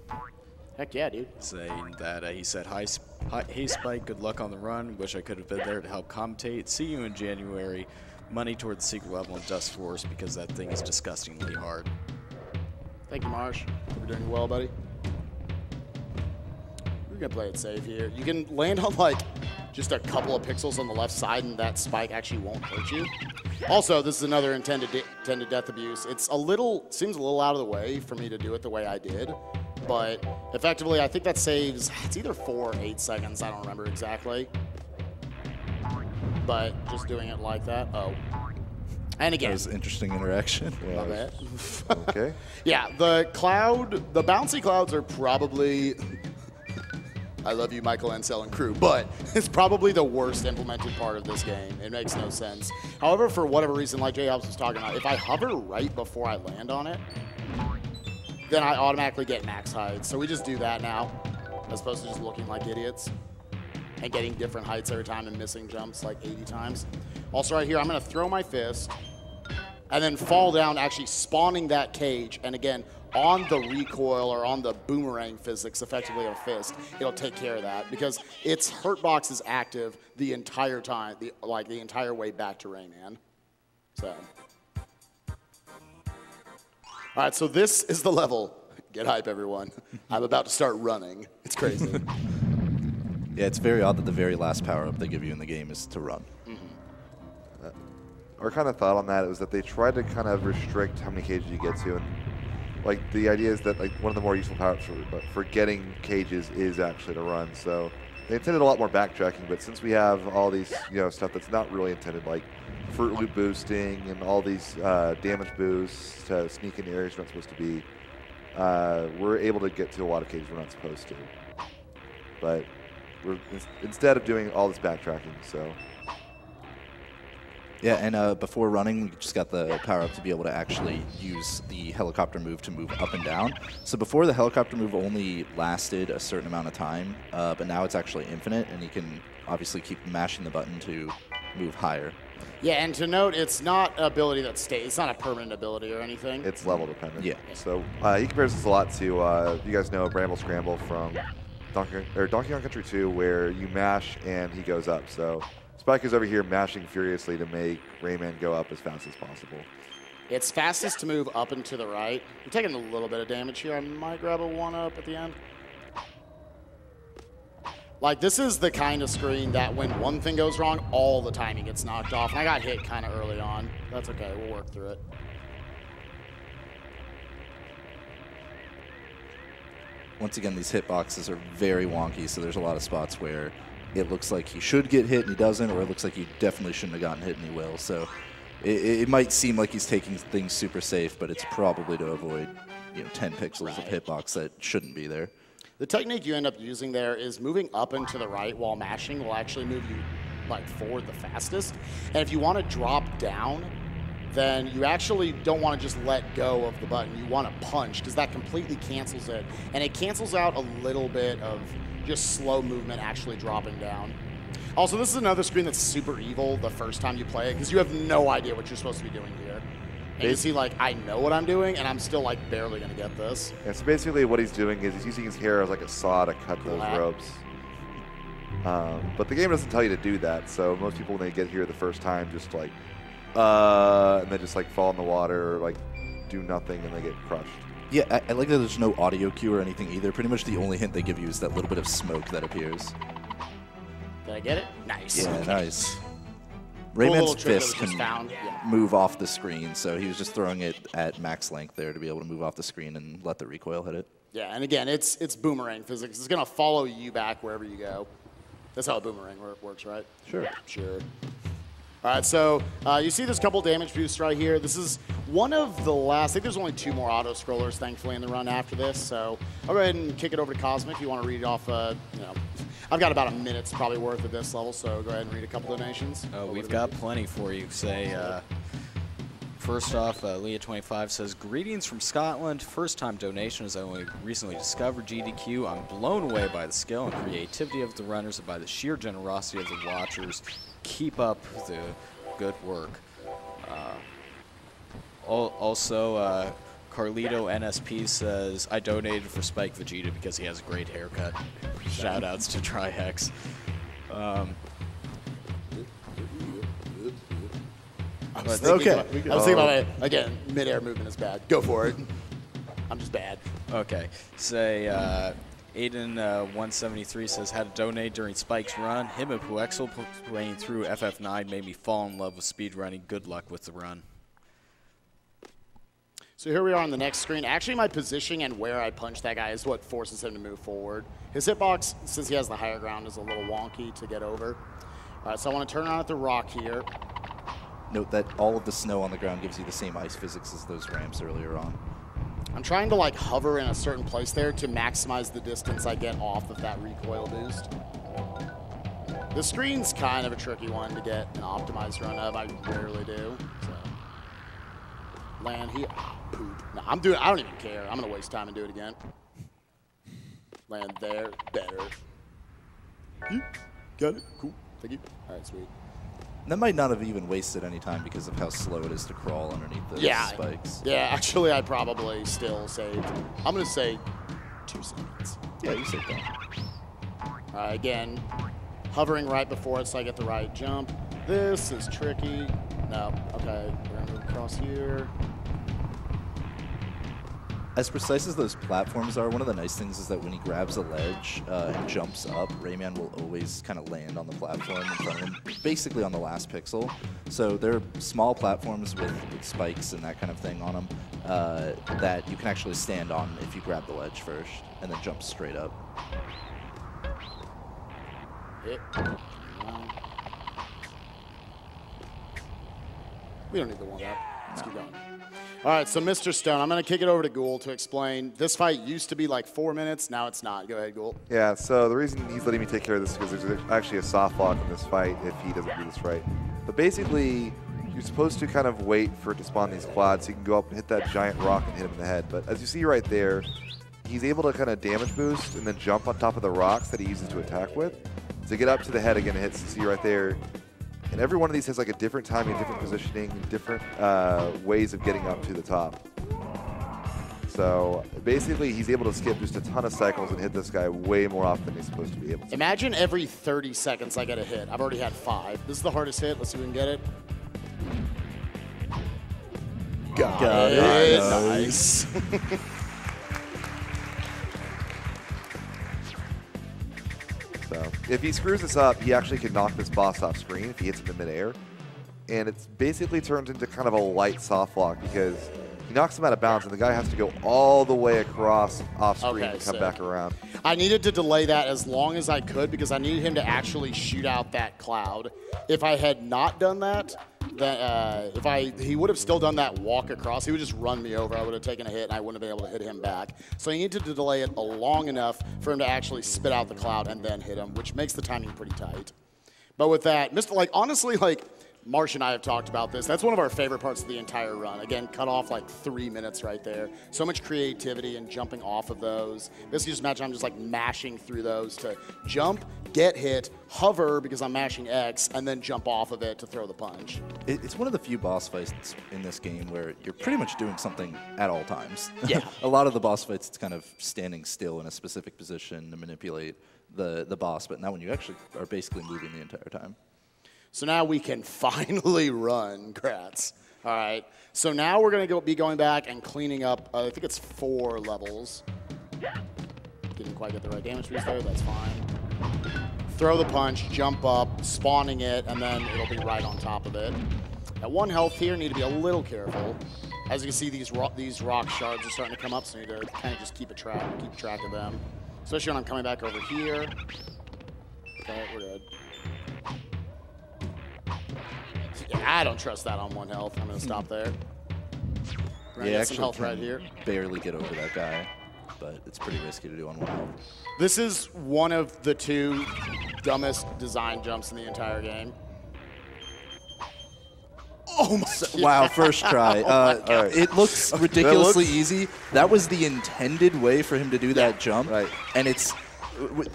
Heck yeah, dude. Saying that he said, hey Spike, good luck on the run. Wish I could have been there to help commentate. See you in January. Money toward the secret level in Dust Force because that thing is disgustingly hard. Thank you, Marsh. You're doing well, buddy. We're going to play it safe here. You can land on, just a couple of pixels on the left side, and that spike actually won't hurt you. Also, this is another intended death abuse. It's seems a little out of the way for me to do it the way I did, but effectively, I think that saves, it's either 4 or 8 seconds, I don't remember exactly. But just doing it like that, oh. And again. That was interesting interaction. Love it. Okay. Yeah, the bouncy clouds are probably, I love you, Michael Ansel and crew, but it's probably the worst implemented part of this game. It makes no sense. However, for whatever reason, like J-Hobbs was talking about, if I hover right before I land on it, then I automatically get max height. So we just do that now, as opposed to just looking like idiots and getting different heights every time and missing jumps 80 times. Also right here, I'm gonna throw my fist and then fall down, actually spawning that cage. And again, on the recoil or on the boomerang physics, effectively of a fist, it'll take care of that because its hurt box is active the entire time, the entire way back to Rayman. So, all right, so this is the level. Get hype, everyone. I'm about to start running. It's crazy. Yeah, it's very odd that the very last power-up they give you in the game is to run. Mm-hmm. Our kind of thought on that was that they tried to kind of restrict how many cages you get to, and the idea is that one of the more useful power-ups for getting cages is actually to run. So they intended a lot more backtracking, but since we have all these stuff that's not really intended, like Fruit Loop boosting and all these damage boosts to sneak in areas you're not supposed to be, we're able to get to a lot of cages we're not supposed to. But we're instead of doing all this backtracking, so. Yeah, and before running, we just got the power-up to be able to actually use the helicopter move to move up and down. So before, the helicopter move only lasted a certain amount of time, but now it's actually infinite, and you can obviously keep mashing the button to move higher. Yeah, and to note, it's not an ability that stays. It's not a permanent ability or anything. It's level dependent. Yeah. So he compares this a lot to, you guys know Bramble Scramble from Donkey Kong Country 2, where you mash and he goes up. So Spike is over here mashing furiously to make Rayman go up as fast as possible. It's fastest to move up and to the right. I'm taking a little bit of damage here. I might grab a 1-up at the end. Like, this is the kind of screen that when one thing goes wrong, all the timing gets knocked off. And I got hit kind of early on. That's okay. We'll work through it. Once again, these hitboxes are very wonky, so there's a lot of spots where it looks like he should get hit and he doesn't, or it looks like he definitely shouldn't have gotten hit and he will. So it might seem like he's taking things super safe, but it's probably to avoid 10 pixels of hitbox that shouldn't be there. The technique you end up using there is moving up and to the right while mashing will actually move you like forward the fastest. And if you want to drop down, then you actually don't want to just let go of the button. You want to punch because that completely cancels it. And it cancels out a little bit of just slow movement actually dropping down. Also, this is another screen that's super evil the first time you play it because you have no idea what you're supposed to be doing here. And you see, like, I know what I'm doing, and I'm still, like, barely going to get this. Yeah, so basically what he's doing is he's using his hair as, like, a saw to cut those ropes. But the game doesn't tell you to do that, so most people, when they get here the first time, just, like, and then just, like, fall in the water or, like, do nothing, and they get crushed. Yeah, I like that there's no audio cue or anything either. Pretty much the only hint they give you is that little bit of smoke that appears. Did I get it? Nice. Yeah, nice. Cool Rayman's fist can Yeah. move off the screen, so he was just throwing it at max length there to be able to move off the screen and let the recoil hit it. Yeah, and again, it's boomerang physics. It's going to follow you back wherever you go. That's how a boomerang works, right? Sure. Sure. All right, so you see this couple damage boosts right here. This is one of the last. I think there's only 2 more auto scrollers, thankfully, in the run after this. So I'll go ahead and kick it over to Cosmic if you want to read it off. I've got about a minute's probably worth of this level, so go ahead and read a couple donations. We've got plenty for you. Say, first off, Leah25 says, greetings from Scotland. First-time donation as I only recently discovered GDQ. I'm blown away by the skill and creativity of the runners and by the sheer generosity of the watchers. Keep up the good work. Also, Carlito NSP says, I donated for Spike Vegeta because he has a great haircut. Shoutouts to TriHex. I was thinking about again, mid-air movement is bad. Go for it. I'm just bad. Okay. Say, Aiden173 says, had to donate during Spike's run. Him and Puexel playing through FF9 made me fall in love with speedrunning. Good luck with the run. So here we are on the next screen. Actually, my positioning and where I punch that guy is what forces him to move forward. His hitbox, since he has the higher ground, is a little wonky to get over. All right, so I want to turn on at the rock here. Note that all of the snow on the ground gives you the same ice physics as those ramps earlier on. I'm trying to like hover in a certain place there to maximize the distance I get off of that recoil boost. The screen's kind of a tricky one to get an optimized run of. I rarely do. So. Land here. Poop. No, I don't even care. I'm going to waste time and do it again. Land there. Better. Got it. Cool. Thank you. All right, sweet. That might not have even wasted any time because of how slow it is to crawl underneath those spikes. Yeah, actually, I probably still saved. I'm going to say 2 seconds. Yeah, you saved that. Again, hovering right before it so I get the right jump. This is tricky. No. Okay, we're going to move across here. As precise as those platforms are, one of the nice things is that when he grabs a ledge and jumps up, Rayman will always kind of land on the platform in front of him, basically on the last pixel. So there are small platforms with spikes and that kind of thing on them that you can actually stand on if you grab the ledge first and then jump straight up. We don't need the one up. Let's keep going. All right, so Mr. Stone, I'm going to kick it over to Ghoul to explain. This fight used to be like 4 minutes. Now it's not. Go ahead, Ghoul. Yeah, so the reason he's letting me take care of this is because there's actually a soft lock in this fight if he doesn't do this right. But basically, you're supposed to kind of wait for it to spawn these quads so you can go up and hit that giant rock and hit him in the head. But as you see right there, he's able to kind of damage boost and then jump on top of the rocks that he uses to attack with. So get up to the head again and hits, you see right there. And every one of these has like a different timing, different positioning, different ways of getting up to the top. So basically, he's able to skip just a ton of cycles and hit this guy way more often than he's supposed to be able to. Imagine every 30 seconds I get a hit. I've already had 5. This is the hardest hit. Let's see if we can get it. Got it. Nice. So if he screws this up, he actually can knock this boss off screen if he hits him in midair. And it basically turns into kind of a light soft lock because he knocks him out of bounds, and the guy has to go all the way across off screen to come back around. I needed to delay that as long as I could because I needed him to actually shoot out that cloud. If I had not done that, then he would have still done that walk across. He would just run me over. I would have taken a hit, and I wouldn't have been able to hit him back. So I needed to delay it long enough for him to actually spit out the cloud and then hit him, which makes the timing pretty tight. But with that, honestly, Marsh and I have talked about this. That's one of our favorite parts of the entire run. Again, cut off like 3 minutes right there. So much creativity and jumping off of those. Basically, just imagine I'm just like mashing through those to jump, get hit, hover because I'm mashing X, and then jump off of it to throw the punch. It's one of the few boss fights in this game where you're pretty much doing something at all times. Yeah. A lot of the boss fights, it's kind of standing still in a specific position to manipulate the boss, but now when you actually are basically moving the entire time. So now we can finally run, Kratz. All right. So now we're going to be going back and cleaning up, I think it's 4 levels. Didn't quite get the right damage boost there. That's fine. Throw the punch, jump up, spawning it, and then it'll be right on top of it. At 1 health here, need to be a little careful. As you can see, these rock shards are starting to come up, so you need to kind of just keep track of them. Especially when I'm coming back over here. Okay, we're good. I don't trust that on 1 health. I'm going to stop there. Yeah, get some health right here. Barely get over that guy, but it's pretty risky to do on 1 health. This is one of the 2 dumbest design jumps in the entire game. Oh my God. Wow, first try. It looks ridiculously easy. That was the intended way for him to do that jump. Right. And it's...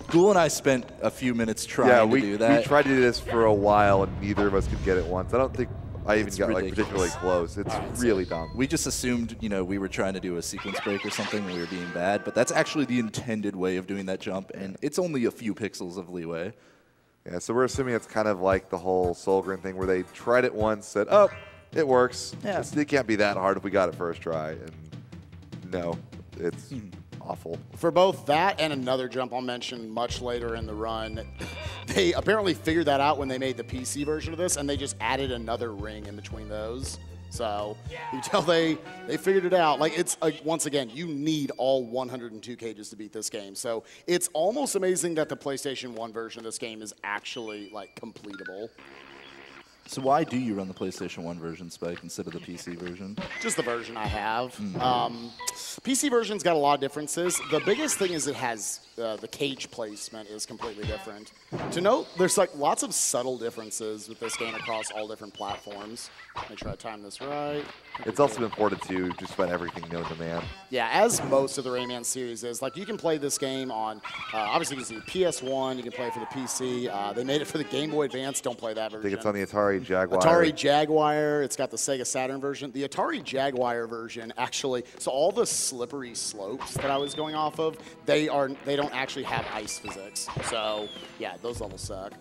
Ghoul and I spent a few minutes trying to do that. We tried to do this for a while, and neither of us could get it once. I don't think I even got particularly close. It's really dumb. We just assumed, we were trying to do a sequence break or something and we were being bad, but that's actually the intended way of doing that jump, and it's only a few pixels of leeway. Yeah, so we're assuming it's kind of like the whole Solgren thing where they tried it once, said, oh, it works. Yeah. It can't be that hard if we got it first try. And no, it's awful. For both that and another jump I'll mention much later in the run, they apparently figured that out when they made the PC version of this, and they just added another ring in between those. So you tell they figured it out. Once again, you need all 102 cages to beat this game. So it's almost amazing that the PlayStation 1 version of this game is actually completable. So why do you run the PlayStation 1 version, Spike, instead of the PC version? Just the version I have. PC version's got a lot of differences. The biggest thing is it has the cage placement is completely different. To note, there's lots of subtle differences with this game across all different platforms. Let me try to time this right. It's also been ported to just about everything known to man. Yeah, as most of the Rayman series is. You can play this game on, obviously you can see PS1, you can play it for the PC. They made it for the Game Boy Advance, don't play that version. I think it's on the Atari Jaguar. Atari Jaguar, it's got the Sega Saturn version. The Atari Jaguar version actually, so all the slippery slopes that I was going off of, they don't actually have ice physics. So yeah, those levels suck.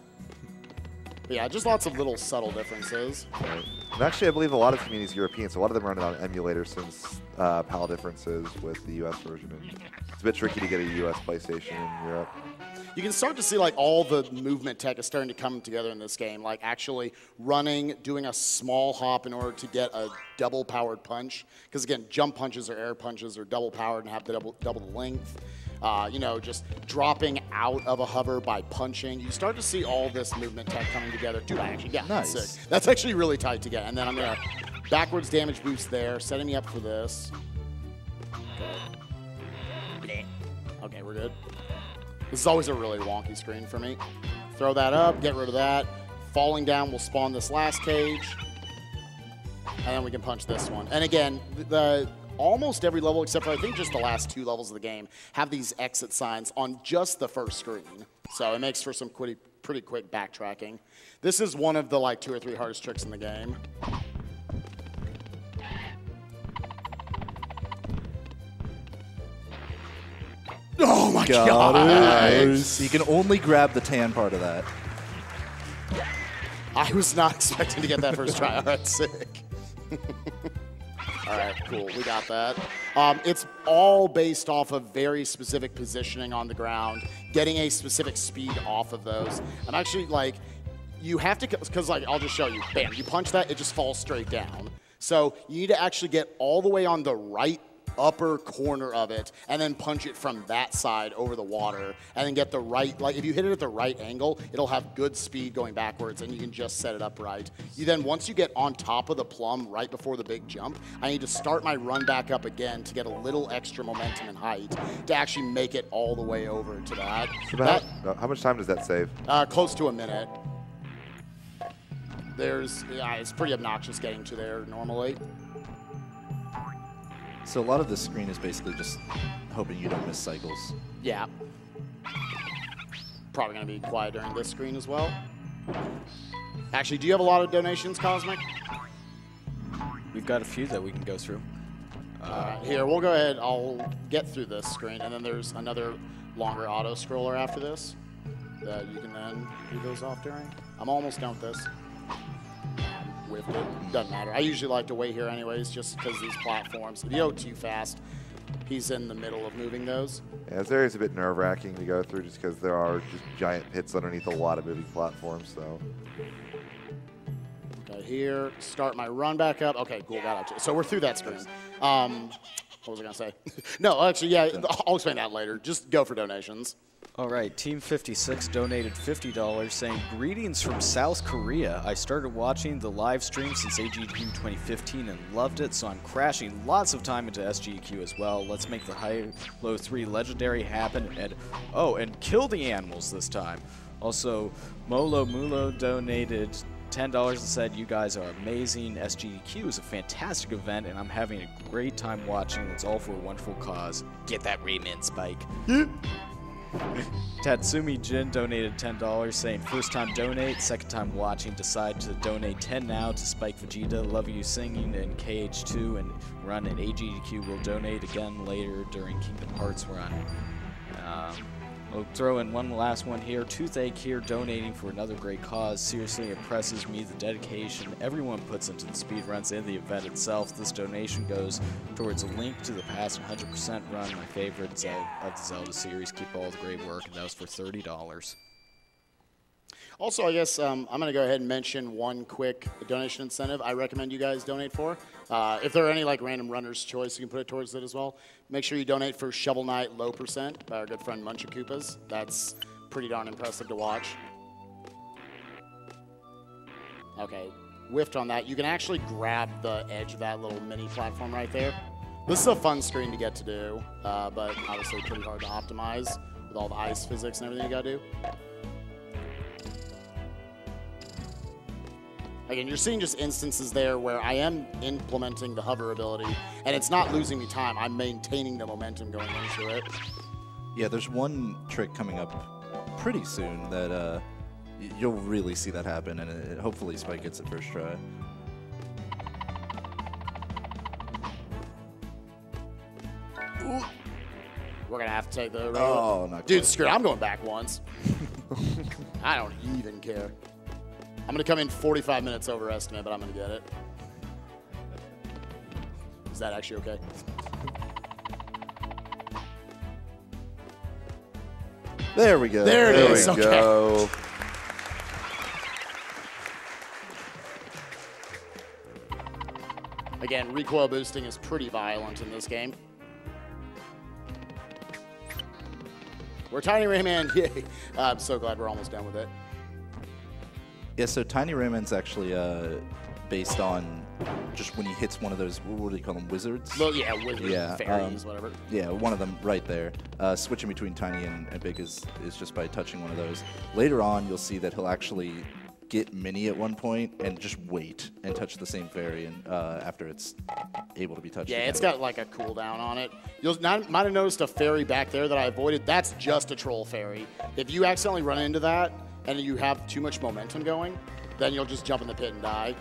But yeah, just lots of little subtle differences. Right. And actually, I believe a lot of communities are European, so a lot of them run it on emulators since PAL differences with the US version. And it's a bit tricky to get a US PlayStation in Europe. You can start to see all the movement tech is starting to come together in this game, actually running, doing a small hop in order to get a double powered punch. Because again, jump punches or air punches are double powered and have the double the length. Just dropping out of a hover by punching. You start to see all this movement tech coming together. Dude, nice. That's sick. That's actually really tight to get. And then I'm going to backwards damage boost there, setting me up for this. Okay, we're good. This is always a really wonky screen for me. Throw that up, get rid of that. Falling down will spawn this last cage. And then we can punch this one. And again, almost every level, except for I think just the last 2 levels of the game, have these exit signs on just the first screen. So it makes for some pretty quick backtracking. This is one of the 2 or 3 hardest tricks in the game. Oh my God! You can only grab the tan part of that. I was not expecting to get that first try. All right, sick. All right, cool. We got that. It's all based off of very specific positioning on the ground, getting a specific speed off of those. I'm actually like, you have to, because like, I'll just show you. Bam, you punch that, it just falls straight down. So you need to actually get all the way on the right upper corner of it and then punch it from that side over the water and then get the right, like if you hit it at the right angle, it'll have good speed going backwards and you can just set it up right. You then, once you get on top of the plum right before the big jump, I need to start my run back up again to get a little extra momentum and height to actually make it all the way over to that. How much time does that save? Close to a minute. It's pretty obnoxious getting to there normally. So a lot of this screen is basically just hoping you don't miss cycles. Yeah. Probably going to be quiet during this screen as well. Actually, do you have a lot of donations, Cosmic? We've got a few that we can go through. Here, we'll go ahead. I'll get through this screen, and then there's another longer auto scroller after this that you can then do those off during. I'm almost done with this. Whiffed it. Doesn't matter. I usually like to wait here anyways, just because these platforms, if you go too fast, he's in the middle of moving those. Yeah, this area's a bit nerve-wracking to go through just because there are just giant pits underneath a lot of moving platforms. So. Okay, here, start my run back up. Okay, cool, got up to it. So we're through that screen. What was I going to say? No, actually, yeah, I'll explain that later. Just go for donations. All right, Team 56 donated $50 saying, "Greetings from South Korea. I started watching the live stream since AGDQ 2015 and loved it, so I'm crashing lots of time into SGDQ as well. Let's make the High-Low 3 legendary happen and kill the animals this time." Also, Molo Mulo donated $10 and said, "You guys are amazing. SGDQ is a fantastic event, and I'm having a great time watching. It's all for a wonderful cause. Get that Rayman Spike." Tatsumi Jin donated $10 saying, "First time donate, second time watching, decide to donate 10 now to Spike Vegeta. Love you singing in KH2 and run at AGDQ. Will donate again later during Kingdom Hearts run." We'll throw in one last one here. Toothache here donating for another great cause. Seriously impresses me the dedication everyone puts into the speedruns and the event itself. This donation goes towards a link to the past 100% run, my favorite of the Zelda series. Keep all the great work, and that was for $30. Also, I guess I'm going to go ahead and mention one quick donation incentive I recommend you guys donate for. If there are any like random runner's choice, you can put it towards it as well. Make sure you donate for Shovel Knight Low Percent by our good friend Munchakoopas. That's pretty darn impressive to watch. Okay, whiffed on that. You can actually grab the edge of that little mini platform right there. This is a fun screen to get to do, but obviously pretty hard to optimize with all the ice physics and everything you gotta do. Again, you're seeing just instances there where I am implementing the hover ability, and it's not losing me time. I'm maintaining the momentum going into it. Yeah, there's one trick coming up pretty soon that you'll really see that happen, and hopefully Spike gets it first try. Ooh. We're going to have to take the road. Oh, not Dude, quite. screw it. I'm going back once. I don't even care. I'm going to come in 45 minutes over estimate, but I'm going to get it. Is that actually okay? There we go. There it is. There we Okay. go. Again, recoil boosting is pretty violent in this game. We're Tiny Rayman. Yay. I'm so glad we're almost done with it. Yeah, so Tiny Rayman's actually based on just when he hits one of those, what do you call them, wizards? Well, yeah, wizards, Yeah, fairies, whatever. Yeah, one of them right there. Switching between Tiny and Big is just by touching one of those. Later on, you'll see that he'll actually get Mini at one point and just wait and touch the same fairy and after it's able to be touched. Yeah, again. it's got like a cooldown on it. You'll might have noticed a fairy back there that I avoided. That's just a troll fairy. If you accidentally run into that and you have too much momentum going, then you'll just jump in the pit and die.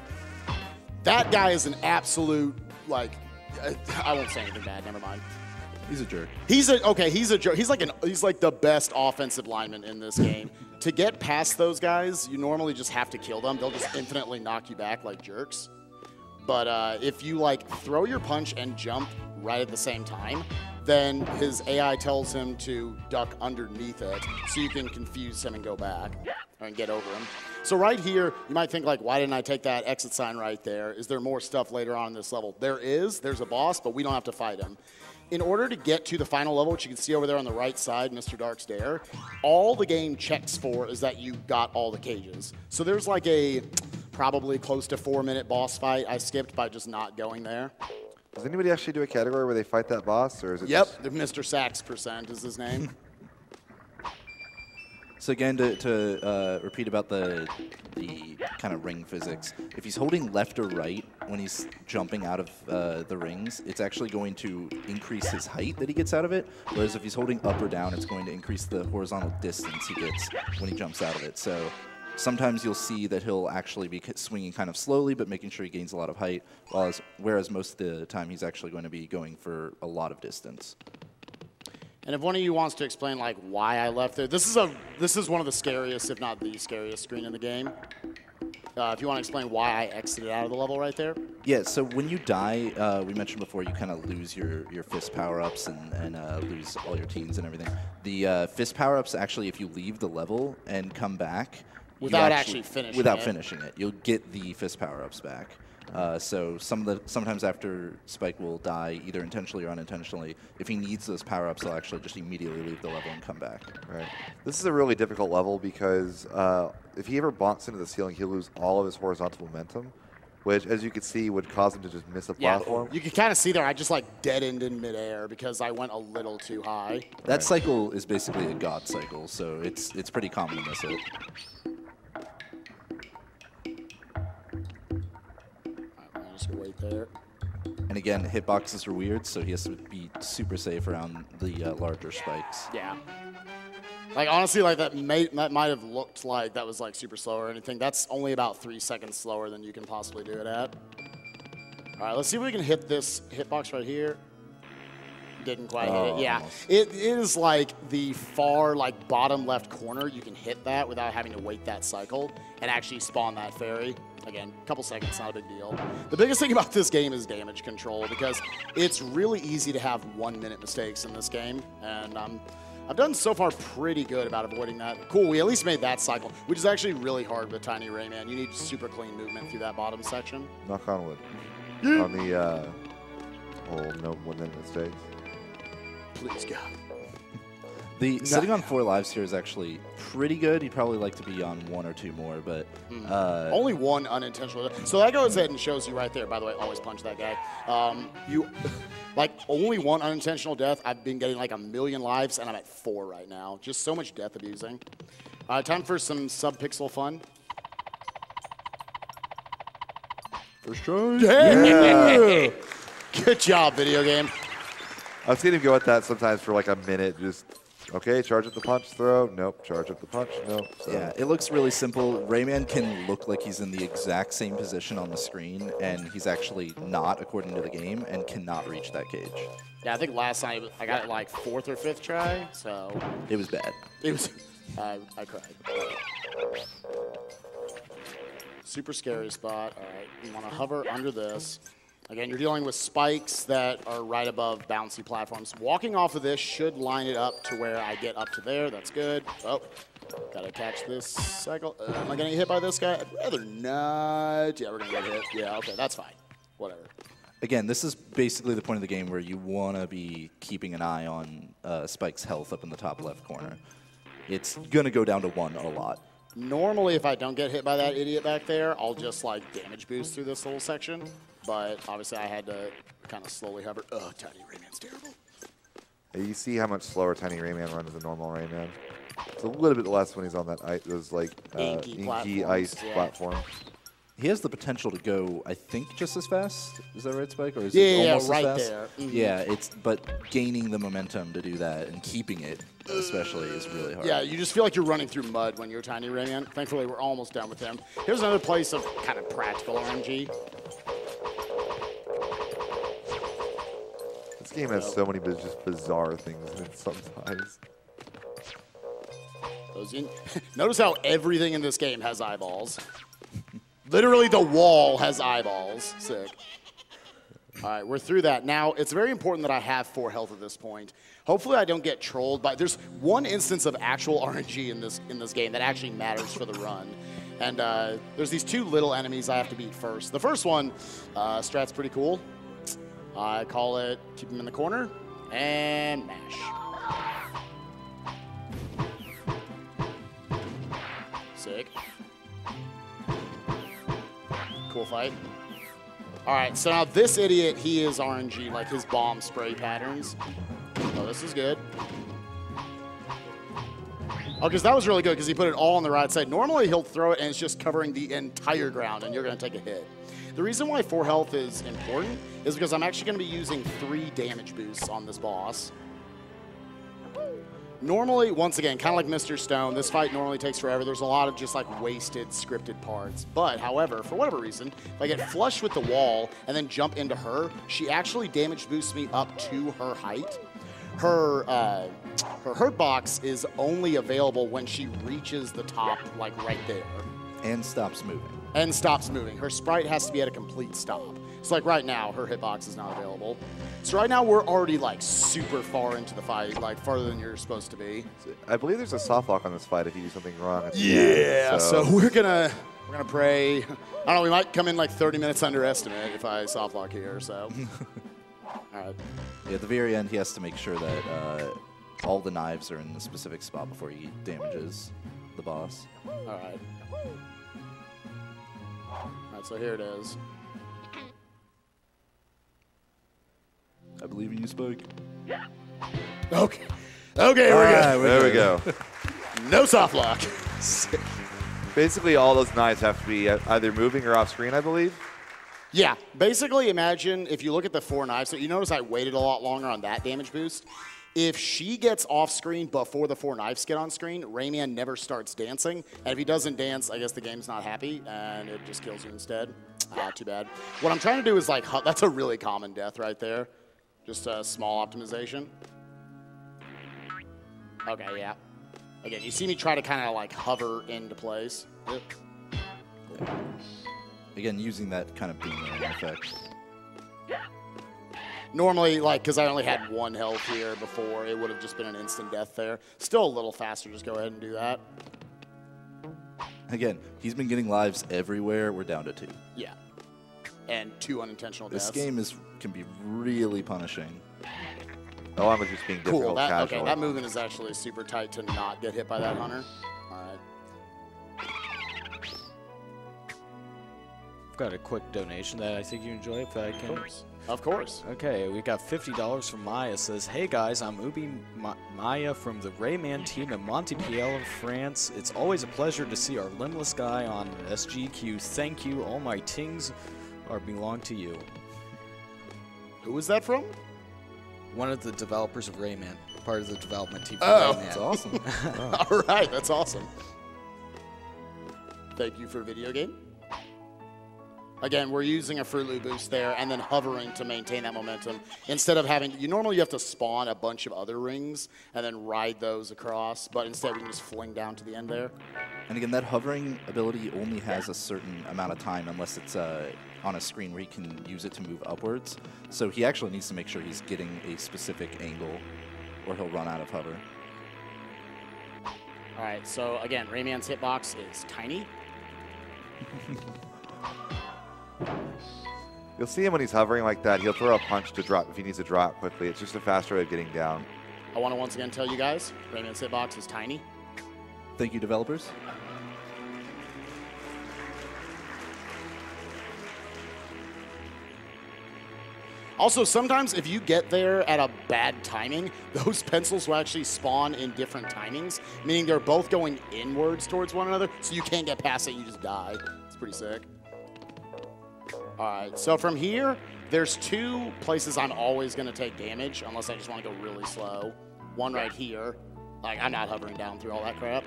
That guy is an absolute, like, I won't say anything bad, never mind. He's a jerk. He's a jerk. He's like the best offensive lineman in this game. To get past those guys, you normally just have to kill them. They'll just infinitely knock you back like jerks. But if you like throw your punch and jump right at the same time, then his AI tells him to duck underneath it so you can confuse him and go back and get over him. So right here, you might think like, why didn't I take that exit sign right there? Is there more stuff later on in this level? There's a boss, but we don't have to fight him. In order to get to the final level, which you can see over there on the right side, Mr. Dark's Dare, all the game checks for is that you got all the cages. So there's like a probably close to 4-minute boss fight I skipped by just not going there. Does anybody actually do a category where they fight that boss, or is it? Yep, Mr. Sax % is his name. So again, to repeat about the kind of ring physics, if he's holding left or right when he's jumping out of the rings, it's actually going to increase his height that he gets out of it, whereas if he's holding up or down, it's going to increase the horizontal distance he gets when he jumps out of it. So sometimes you'll see that he'll actually be swinging kind of slowly, but making sure he gains a lot of height, whereas most of the time he's actually going to be going for a lot of distance. And if one of you wants to explain like why I left there, this is one of the scariest, if not the scariest screen in the game. If you want to explain why I exited out of the level right there. Yeah, so when you die, we mentioned before, you kind of lose your fist power-ups and lose all your teens and everything. The fist power-ups, actually, if you leave the level and come back, without actually finishing it, you'll get the fist power-ups back. So sometimes after Spike will die, either intentionally or unintentionally, if he needs those power-ups, he'll actually just immediately leave the level and come back. Right. This is a really difficult level because if he ever bonks into the ceiling, he'll lose all of his horizontal momentum, which, as you can see, would cause him to just miss a platform. You can kind of see there, I just like dead-ended in midair because I went a little too high. That cycle is basically a god cycle, so it's pretty common to miss it. Just wait there. And again, hitboxes are weird, so he has to be super safe around the larger spikes. Yeah. Like, honestly, like that might have looked like that was like super slow or anything. That's only about 3 seconds slower than you can possibly do it at. All right, let's see if we can hit this hitbox right here. Didn't quite hit it. Yeah, almost. It is like the far like bottom left corner. You can hit that without having to wait that cycle and actually spawn that fairy. Again, a couple seconds, not a big deal. The biggest thing about this game is damage control because it's really easy to have 1-minute mistakes in this game, and I've done so far pretty good about avoiding that. Cool, we at least made that cycle, which is actually really hard with Tiny Rayman. You need super clean movement through that bottom section. Knock on wood. On the whole no 1-minute mistakes. Please, God. Sitting on 4 lives here is actually pretty good. He'd probably like to be on 1 or 2 more, but only 1 unintentional. So that goes ahead and shows you right there. By the way, always punch that guy. You like only 1 unintentional death. I've been getting like 1,000,000 lives, and I'm at 4 right now. Just so much death abusing. Time for some sub-pixel fun. First try. Yeah. Good job, video game. I've seen him go at that sometimes for like a minute, just, okay, charge up the punch, throw, nope, charge up the punch, nope. So. Yeah, it looks really simple. Rayman can look like he's in the exact same position on the screen, and he's actually not, according to the game, and cannot reach that cage. Yeah, I think last night I got it like 4th or 5th try, so. It was bad. It was, I cried. Super scary spot. All right, you want to hover under this. Again, you're dealing with spikes that are right above bouncy platforms. Walking off of this should line it up to where I get up to there. That's good. Oh, gotta catch this cycle. Am I gonna get hit by this guy? I'd rather not. Yeah, we're gonna get hit. Yeah, okay, that's fine. Whatever. Again, this is basically the point of the game where you want to be keeping an eye on Spike's health up in the top left corner. It's gonna go down to 1 a lot. Normally, if I don't get hit by that idiot back there, I'll just like damage boost through this little section. But obviously, I had to kind of slowly hover. Oh, Tiny Rayman's terrible. You see how much slower Tiny Rayman runs than normal Rayman. It's a little bit less when he's on that those like inky iced platform. He has the potential to go, I think, just as fast. Is that right, Spike? Or is it almost right as fast? there. Mm-hmm. Yeah, but gaining the momentum to do that and keeping it, especially, is really hard. Yeah, you just feel like you're running through mud when you're Tiny Rayman. Thankfully, we're almost done with him. Here's another place of kind of practical RNG. This game has so many just bizarre things in it sometimes. Notice how everything in this game has eyeballs. Literally, the wall has eyeballs. Sick. All right, we're through that. Now, it's very important that I have 4 health at this point. Hopefully, I don't get trolled by... There's one instance of actual RNG in this game that actually matters for the run. And there's these 2 little enemies I have to beat first. The first one, strat's pretty cool. I call it keep him in the corner and mash. Sick. Cool fight. All right, so now this idiot, he is RNG, like his bomb spray patterns. Oh, this is good. Oh, because that was really good because he put it all on the right side. Normally, he'll throw it and it's just covering the entire ground, and you're going to take a hit. The reason why 4 health is important is because I'm actually going to be using 3 damage boosts on this boss. Normally, once again, kind of like Mr. Stone, this fight normally takes forever. There's a lot of just like wasted scripted parts. But, however, for whatever reason, if I get flush with the wall and then jump into her, she actually damage boosts me up to her height. Her hurt box is only available when she reaches the top, like right there. And stops moving. And stops moving. Her sprite has to be at a complete stop. So like right now, her hitbox is not available. So right now we're already like super far into the fight, like farther than you're supposed to be. I believe there's a soft lock on this fight if you do something wrong. At the Yeah, end, so we're gonna pray. I don't know, we might come in like 30 minutes underestimate if I soft lock here, so. All right. Yeah, at the very end, he has to make sure that all the knives are in the specific spot before he damages the boss. All right. All right, so here it is. I believe in you, Spike. Okay. Okay, we're good. There we go. No soft lock. Basically, all those knives have to be either moving or off screen, I believe. Yeah, basically imagine if you look at the 4 knives, so you notice I waited a lot longer on that damage boost. If she gets off screen before the 4 knives get on screen, Rayman never starts dancing. And if he doesn't dance, I guess the game's not happy and it just kills you instead. Too bad. What I'm trying to do is like, that's a really common death right there. Just a small optimization. Okay, yeah. Again, you see me try to kind of like hover into place. Yep. Again, using that kind of boomerang effect. Normally, like, because I only had 1 health here before, it would have just been an instant death there. Still a little faster, just go ahead and do that. Again, he's been getting lives everywhere. We're down to 2. Yeah. And 2 unintentional deaths. This game can be really punishing. Along with just being difficult Cool. casual. Okay, that movement is actually super tight to not get hit by that hunter. All right. I've got a quick donation that I think you enjoy if I can. Of course. Okay, we got $50 from Maya. Says, hey guys, I'm Ubi Maya from the Rayman team in Montpellier, France. It's always a pleasure to see our limbless guy on SGDQ. Thank you. All my tings belong to you. Who was that from? One of the developers of Rayman, part of the development team for Oh, Rayman. That's awesome. All right, that's awesome. Thank you for video game. Again, we're using a Fruit Loop boost there and then hovering to maintain that momentum. Instead of having, normally you have to spawn a bunch of other rings and then ride those across, but instead we can just fling down to the end there. And again, that hovering ability only has a certain amount of time unless it's on a screen where he can use it to move upwards. So he actually needs to make sure he's getting a specific angle or he'll run out of hover. All right, so again, Rayman's hitbox is tiny. You'll see him when he's hovering like that. He'll throw a punch to drop if he needs to drop quickly. It's just a faster way of getting down. I want to once again tell you guys, Rayman's hitbox is tiny. Thank you, developers. Also, sometimes if you get there at a bad timing, those pencils will actually spawn in different timings, meaning they're both going inwards towards one another, so you can't get past it, you just die. It's pretty sick. All right, so from here, there's 2 places I'm always going to take damage, unless I just want to go really slow. One right here. Like, I'm not hovering down through all that crap.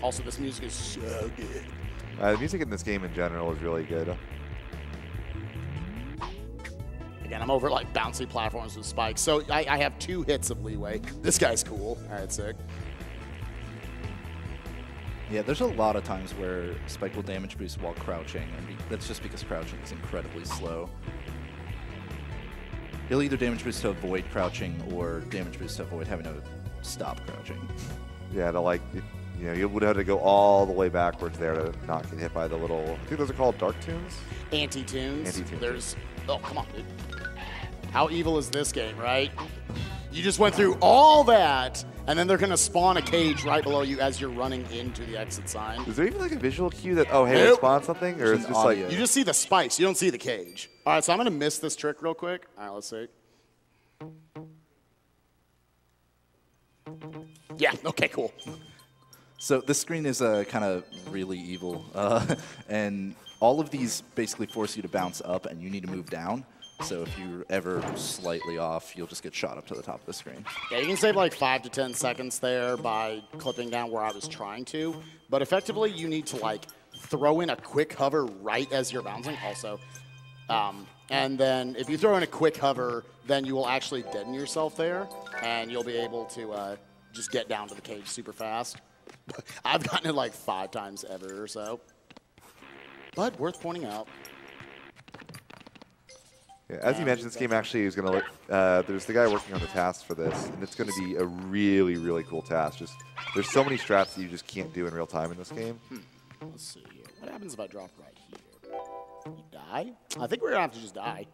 Also, this music is so good. The music in this game in general is really good. Again, I'm over like bouncy platforms with spikes. So I have 2 hits of leeway. This guy's cool. All right, sick. Yeah, there's a lot of times where Spike will damage boost while crouching, and that's just because crouching is incredibly slow. He'll either damage boost to avoid crouching or damage boost to avoid having to stop crouching. Yeah, to like, you know, you would have to go all the way backwards there to not get hit by the little, I think those are called dark tunes? Anti-tunes. Anti-tunes. There's, oh, come on, dude. How evil is this game, right? You just went through all that, and then they're going to spawn a cage right below you as you're running into the exit sign. Is there even like a visual cue that, oh, hey, Nope. it spawned something? Or it's just like, You just see the spikes. You don't see the cage. All right, so I'm going to miss this trick real quick. All right, let's see. Yeah, okay, cool. So this screen is kind of really evil, and all of these basically force you to bounce up, and you need to move down. So if you're ever slightly off, you'll just get shot up to the top of the screen. Yeah, you can save like 5 to 10 seconds there by clipping down where I was trying to. But effectively, you need to like throw in a quick hover right as you're bouncing also. And then if you throw in a quick hover, then you will actually deaden yourself there, and you'll be able to just get down to the cage super fast. I've gotten it like 5 times ever or so. But worth pointing out. yeah, as you mentioned, this game actually is going to look, there's the guy working on the tasks for this, and it's going to be a really, really cool task. Just, there's so many strats that you just can't do in real time in this game. Let's see here. What happens if I drop right here? You die? I think we're going to have to just die.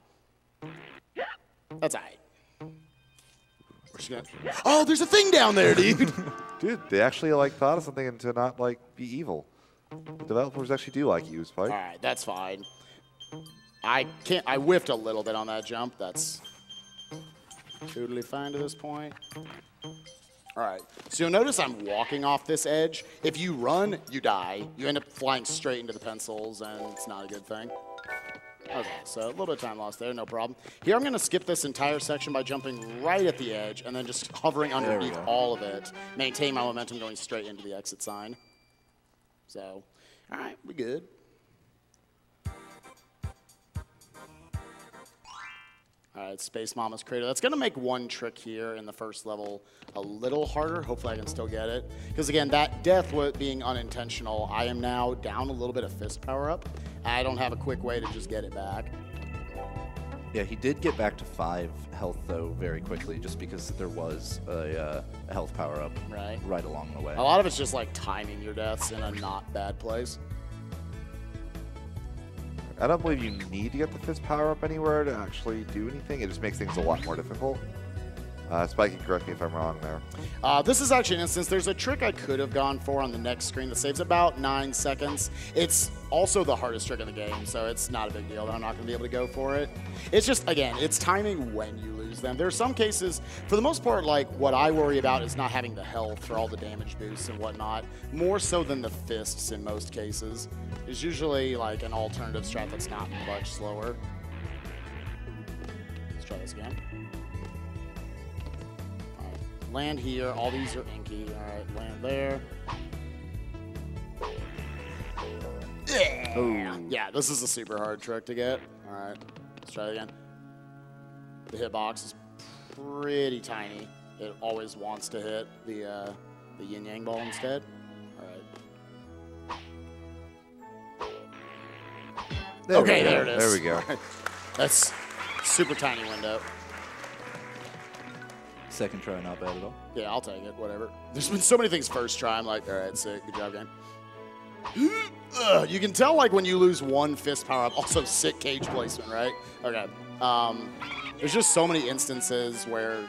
That's all right. We're just gonna... Oh, there's a thing down there, dude. Dude, they actually like thought of something to not like be evil. Developers actually do like you, Spike. All right, that's fine. I whiffed a little bit on that jump. That's totally fine to this point. All right, so you'll notice I'm walking off this edge. If you run, you die. You end up flying straight into the pencils, and it's not a good thing. Okay, so a little bit of time lost there, no problem. Here I'm going to skip this entire section by jumping right at the edge and then just hovering underneath all of it. Maintain my momentum going straight into the exit sign. So, all right, we good. All right, Space Mama's Crater. That's going to make one trick here in the first level a little harder. Hopefully I can still get it. Because, again, that death being unintentional, I am now down a little bit of fist power up. I don't have a quick way to just get it back. Yeah, he did get back to 5 health, though, very quickly, just because there was a health power-up right along the way. A lot of it's just, like, timing your deaths in a not bad place. I don't believe you need to get the fist power up anywhere to actually do anything. It just makes things a lot more difficult. Spike, can correct me if I'm wrong there. This is actually an instance. There's a trick I could have gone for on the next screen that saves about 9 seconds. It's also the hardest trick in the game, so it's not a big deal that I'm not going to be able to go for it. It's just, again, it's timing when you lose them. There are some cases, for the most part, like, what I worry about is not having the health for all the damage boosts and whatnot, more so than the fists in most cases. It's usually, like, an alternative strat that's not much slower. Let's try this again. Land here. All these are inky. All right, land there. Yeah. Oh. Yeah, this is a super hard trick to get. All right, let's try it again. The hitbox is pretty tiny. It always wants to hit the yin-yang ball instead. All right. Okay, there it is. There we go. That's super tiny window. Second try, not bad at all. Yeah, I'll take it, whatever. There's been so many things first try, I'm like, all right, sick, good job, game. You can tell, like, when you lose one fist power-up, also sick cage placement, right? Okay. There's just so many instances where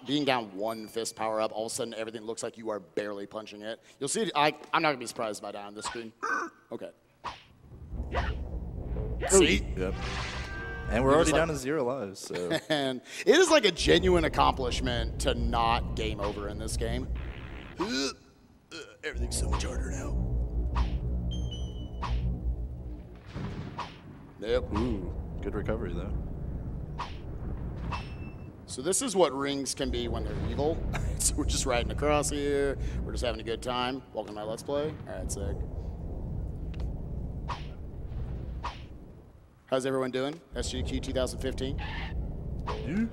being down one fist power-up, all of a sudden everything looks like you are barely punching it. You'll see, I'm not going to be surprised if I die on this screen. Okay. See? Yep. And we're already down to 0 lives, so. And it is like a genuine accomplishment to not game over in this game. Everything's so much harder now. Yep. Ooh, good recovery, though. So this is what rings can be when they're evil. So we're just riding across here. We're just having a good time. Welcome to my Let's Play. All right, sick. How's everyone doing? SGDQ 2015. Yeah.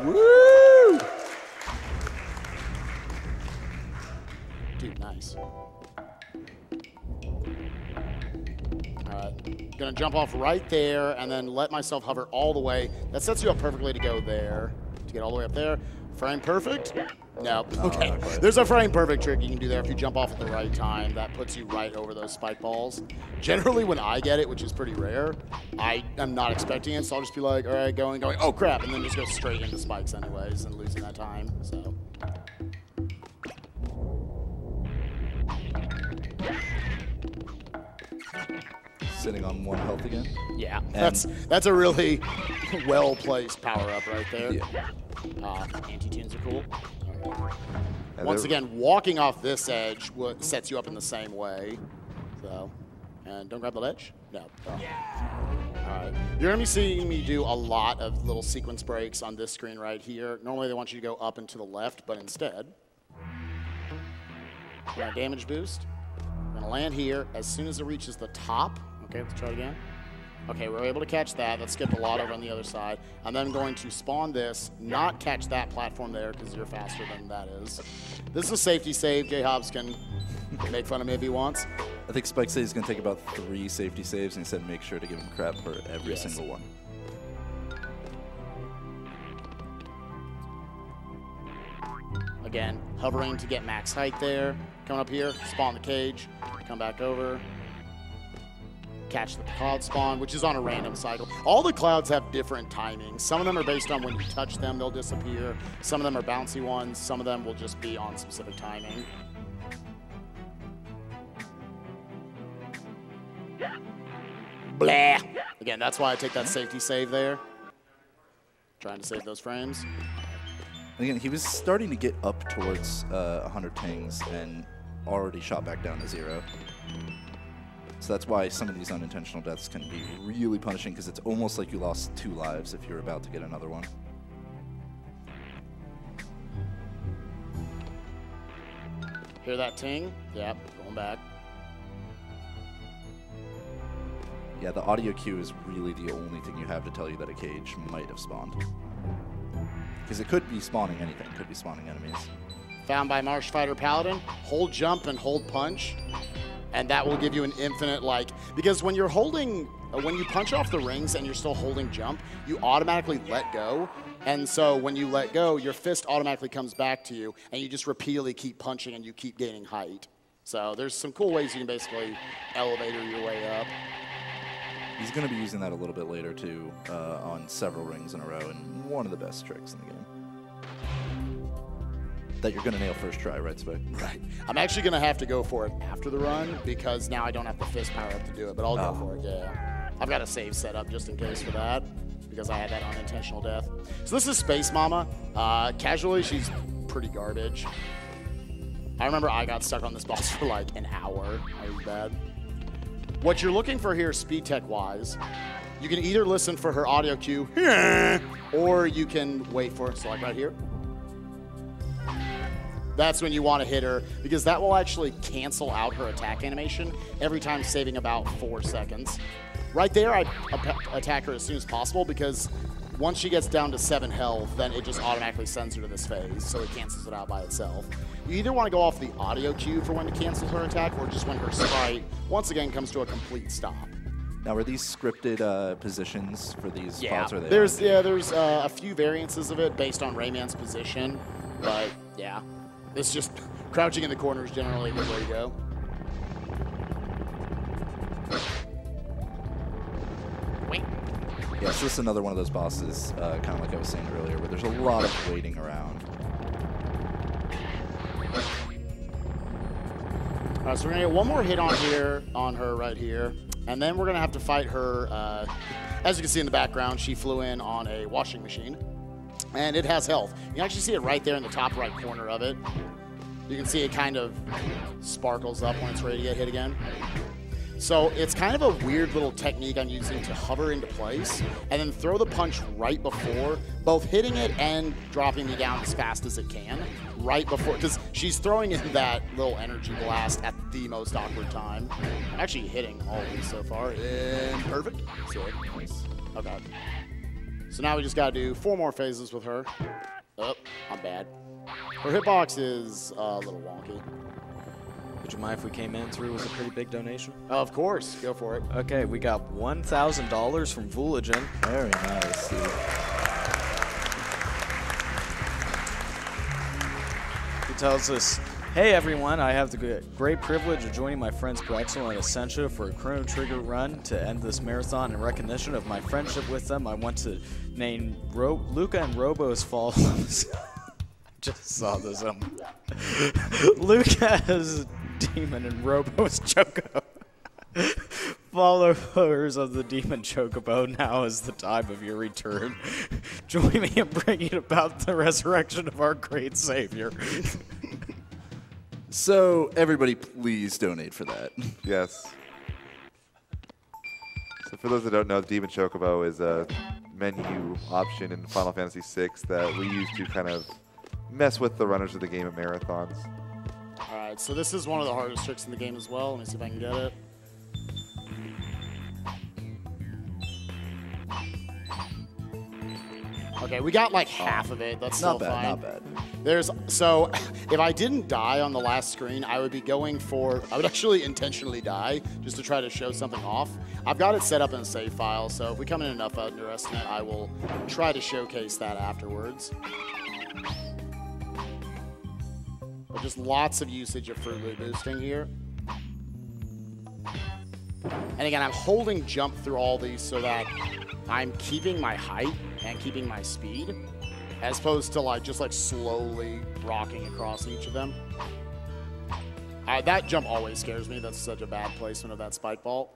Woo! Dude, nice. Alright, gonna jump off right there and then let myself hover all the way. That sets you up perfectly to go there, to get all the way up there. Frame perfect? No. Okay. There's a frame perfect trick you can do there if you jump off at the right time. That puts you right over those spike balls. Generally, when I get it, which is pretty rare, I am not expecting it, so I'll just be like, all right, going, oh crap, and then just go straight into spikes anyways and losing that time. So. Sitting on 1 health again. Yeah, that's a really well-placed power-up right there. Yeah. Anti-tunes are cool. And Once again, walking off this edge sets you up in the same way. So, and don't grab the ledge? No. Oh. All right. You're going to be seeing me do a lot of little sequence breaks on this screen right here. Normally they want you to go up and to the left, but instead, damage boost. I'm going to land here. As soon as it reaches the top, okay, let's try it again. Okay, we're able to catch that. That skipped a lot over on the other side. And then I'm going to spawn this, not catch that platform there because you're faster than that is. This is a safety save. J-Hobbs can make fun of me if he wants. I think Spike says he's going to take about 3 safety saves, and he said make sure to give him crap for every single one. Again, hovering to get max height there. Coming up here, spawn the cage, come back over. Catch the cloud spawn, which is on a random cycle. All the clouds have different timings. Some of them are based on when you touch them, they'll disappear. Some of them are bouncy ones. Some of them will just be on specific timing. Blah! Again, that's why I take that safety save there. Trying to save those frames. Again, he was starting to get up towards 100 pings and already shot back down to 0. So that's why some of these unintentional deaths can be really punishing, because it's almost like you lost 2 lives if you're about to get another one. Hear that ting? Yep, going back. Yeah, the audio cue is really the only thing you have to tell you that a cage might have spawned. Because it could be spawning anything. It could be spawning enemies. Found by Marsh Fighter Paladin. Hold jump and hold punch. And that will give you an infinite, because when you're holding, when you punch off the rings and you're still holding jump, you automatically let go. And so when you let go, your fist automatically comes back to you, and you just repeatedly keep punching and you keep gaining height. So there's some cool ways you can basically elevator your way up. He's going to be using that a little bit later, too, on several rings in a row, and one of the best tricks in the game. That you're going to nail first try, right, Spike? Right. I'm actually going to have to go for it after the run, because now I don't have the fist power up to do it, but I'll go for it, yeah. I've got a save set up just in case for that, because I had that unintentional death. So this is Space Mama. Casually, she's pretty garbage. I remember I got stuck on this boss for like an hour. That was bad. What you're looking for here, speed tech-wise, you can either listen for her audio cue, or you can wait for it, so like right here. That's when you want to hit her, because that will actually cancel out her attack animation every time, saving about 4 seconds. Right there, I attack her as soon as possible, because once she gets down to 7 health, then it just automatically sends her to this phase, so it cancels it out by itself. You either want to go off the audio cue for when to cancel her attack, or just when her sprite, once again, comes to a complete stop. Now, are these scripted positions for these spots? Or they there's a few variances of it based on Rayman's position, but yeah. It's just crouching in the corner is generally the way to go. Wait. Yeah, so this is another one of those bosses, kind of like I was saying earlier, where there's a lot of waiting around. All right, so we're going to get one more hit on her right here, and then we're going to have to fight her. As you can see in the background, she flew in on a washing machine. And it has health. You can actually see it right there in the top right corner of it. You can see it kind of sparkles up when it's ready to get hit again. So it's kind of a weird little technique I'm using to hover into place and then throw the punch right before, both hitting it and dropping me down as fast as it can, right before, because she's throwing in that little energy blast at the most awkward time. I'm actually hitting all of these so far, and perfect. Sick. Nice. Okay. So now we just got to do 4 more phases with her. Oh, I'm bad. Her hitbox is a little wonky. Would you mind if we came in through with a pretty big donation? Of course, go for it. Okay, we got $1,000 from Vooligen. Very nice, dude. He tells us, hey everyone, I have the great privilege of joining my friends Brexel and Essentia for a Chrono Trigger run to end this marathon. In recognition of my friendship with them, I want to name Luca and Robo as follows. Just saw this. Luca as Demon and Robo as Choco. Followers of the Demon Chocobo, now is the time of your return. Join me in bringing about the resurrection of our great Savior. So, everybody, please donate for that. Yes. So for those that don't know, Demon Chocobo is a menu option in Final Fantasy VI that we use to kind of mess with the runners of the game at marathons. All right, so this is one of the hardest tricks in the game as well. Let me see if I can get it. Okay, we got like half of it. That's still Not bad, fine. not bad. So if I didn't die on the last screen, I would be going for, I would actually intentionally die just to try to show something off. I've got it set up in a save file, so if we come in enough underestimate, I will try to showcase that afterwards. But just lots of usage of Fruit Loop boosting here. And again, I'm holding jump through all these so that I'm keeping my height and keeping my speed, as opposed to just slowly rocking across each of them. That jump always scares me. That's such a bad placement of that spike ball.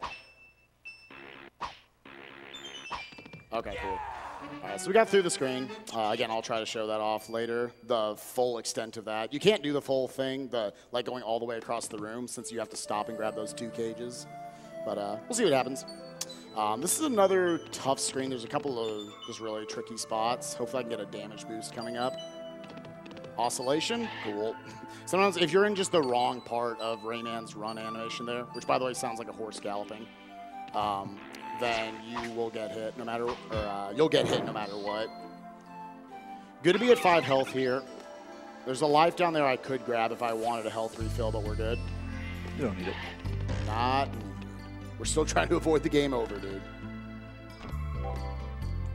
Okay, cool. All right, so we got through the screen. Again, I'll try to show that off later, the full extent of that. You can't do the full thing, like going all the way across the room, since you have to stop and grab those 2 cages. But we'll see what happens. This is another tough screen. There's a couple of just really tricky spots. Hopefully I can get a damage boost coming up. Oscillation, cool. Sometimes if you're in just the wrong part of Rayman's run animation there, which by the way sounds like a horse galloping, then you will get hit no matter, or you'll get hit no matter what. Good to be at 5 health here. There's a life down there I could grab if I wanted a health refill, but we're good. You don't need it. Not. We're still trying to avoid the game over, dude. All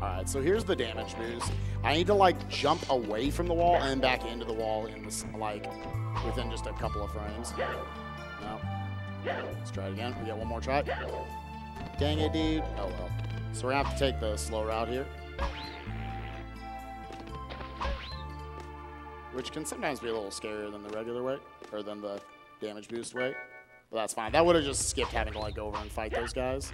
right, so here's the damage boost. I need to jump away from the wall and back into the wall in this within just a couple of frames. No. Let's try it again. We get one more try. Dang it, dude. Oh well. So we're gonna have to take the slow route here, which can sometimes be a little scarier than the regular way, or than the damage boost way. But that's fine. That would have just skipped having to go over and fight those guys.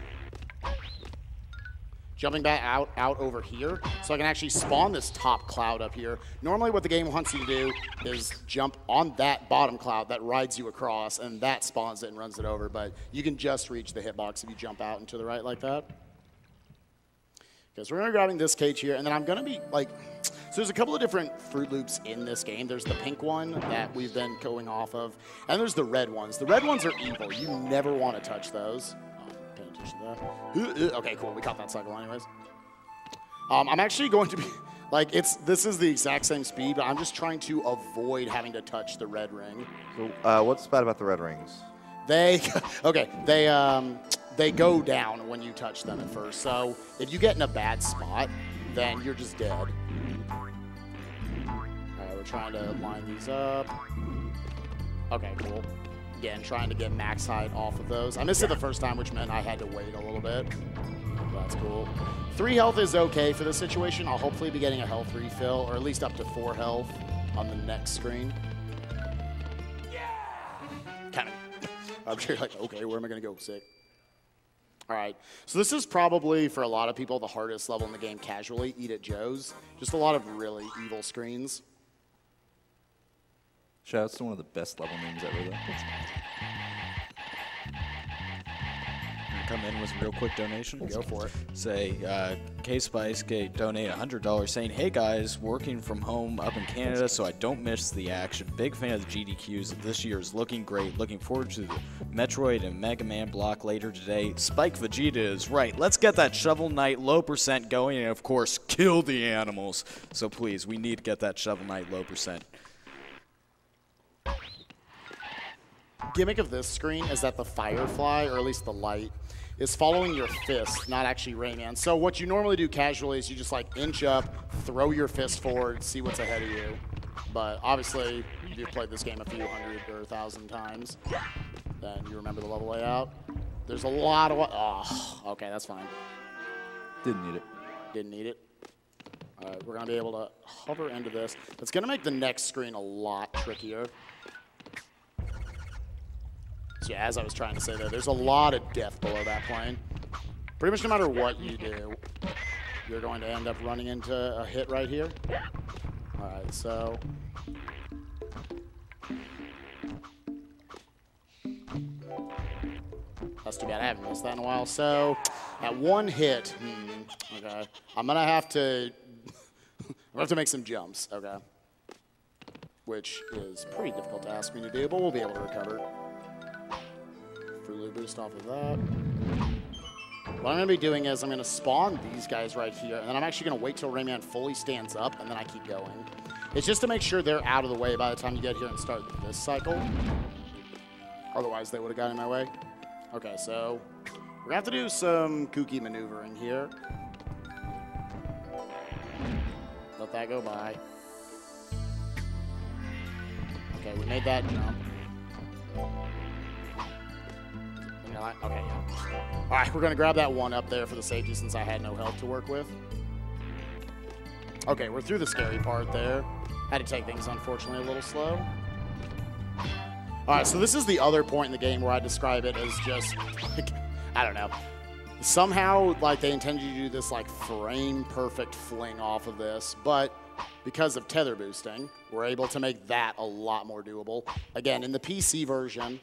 Jumping back out over here, so I can actually spawn this top cloud up here. Normally what the game wants you to do is jump on that bottom cloud that rides you across, and that spawns it and runs it over, but you can just reach the hitbox if you jump out and to the right like that. Okay, so we're gonna be grabbing this cage here, and then I'm gonna be so there's a couple of different Fruit Loops in this game. There's the pink one that we've been going off of, and there's the red ones. The red ones are evil. You never want to touch those. Pay attention to that. Okay, cool. We caught that cycle anyways. I'm actually going to be, this is the exact same speed, but I'm just trying to avoid having to touch the red ring. So, what's bad about the red rings? They go down when you touch them at first. So if you get in a bad spot, then you're just dead. Alright, we're trying to line these up. Okay, cool. Again, trying to get max height off of those. I missed it the first time, which meant I had to wait a little bit. That's cool. 3 health is okay for this situation. I'll hopefully be getting a health refill, or at least up to 4 health on the next screen. Kind of. I'm sure you're okay, where am I going to go? Sick. All right, so this is probably, for a lot of people, the hardest level in the game casually. Eat at Joe's. Just a lot of really evil screens. Shout out to one of the best level names ever, though. Come in with a real quick donation. Go for it. Say, K-Spice donate $100 saying, hey guys, working from home up in Canada so I don't miss the action. Big fan of the GDQs. This year is looking great. Looking forward to the Metroid and Mega Man block later today. Spike Vegeta is right. Let's get that Shovel Knight low percent going and, of course, kill the animals. So please, we need to get that Shovel Knight low percent. gimmick of this screen is that the firefly, or at least the light, is following your fist, not actually Rayman. So what you normally do casually is you just like inch up, throw your fist forward, see what's ahead of you. But obviously, if you've played this game a few hundred or 1,000 times, then you remember the level layout. There's a lot of oh, okay, that's fine. Didn't need it. Didn't need it. All right, we're gonna be able to hover into this. It's gonna make the next screen a lot trickier. So yeah, as I was trying to say there, there's a lot of depth below that plane. Pretty much no matter what you do, you're going to end up running into a hit right here. All right, so. That's too bad, I haven't missed that in a while. So, at one hit, okay, I'm gonna have to make some jumps, okay? Which is pretty difficult to ask me to do, but we'll be able to recover. Fruit boost off of that. What I'm going to be doing is I'm going to spawn these guys right here, and then I'm actually going to wait till Rayman fully stands up, and then I keep going. It's just to make sure they're out of the way by the time you get here and start this cycle. Otherwise, they would have gotten in my way. Okay, so we're going to have to do some kooky maneuvering here. Let that go by. Okay, we made that jump. Okay, yeah. All right, we're going to grab that one up there for the safety since I had no health to work with. Okay, we're through the scary part there. Had to take things, unfortunately, a little slow. All right, so this is the other point in the game where I describe it as just, like, I don't know. Somehow, like, they intended you to do this, like, frame-perfect fling off of this, but because of tether boosting, we're able to make that a lot more doable. Again, in the PC version,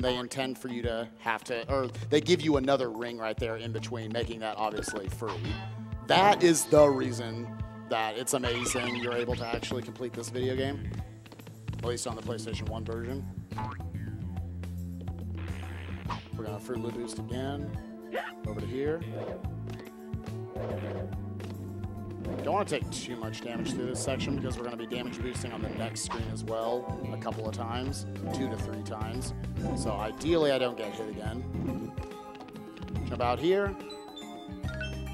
they intend for you to have to, or they give you another ring right there in between, making that obviously free. That is the reason that it's amazing you're able to actually complete this video game, at least on the PlayStation 1 version. We're gonna Fruit Loop boost again, over to here. Don't want to take too much damage through this section because we're going to be damage boosting on the next screen as well a couple of times, 2 to 3 times. So ideally I don't get hit again. Jump out here.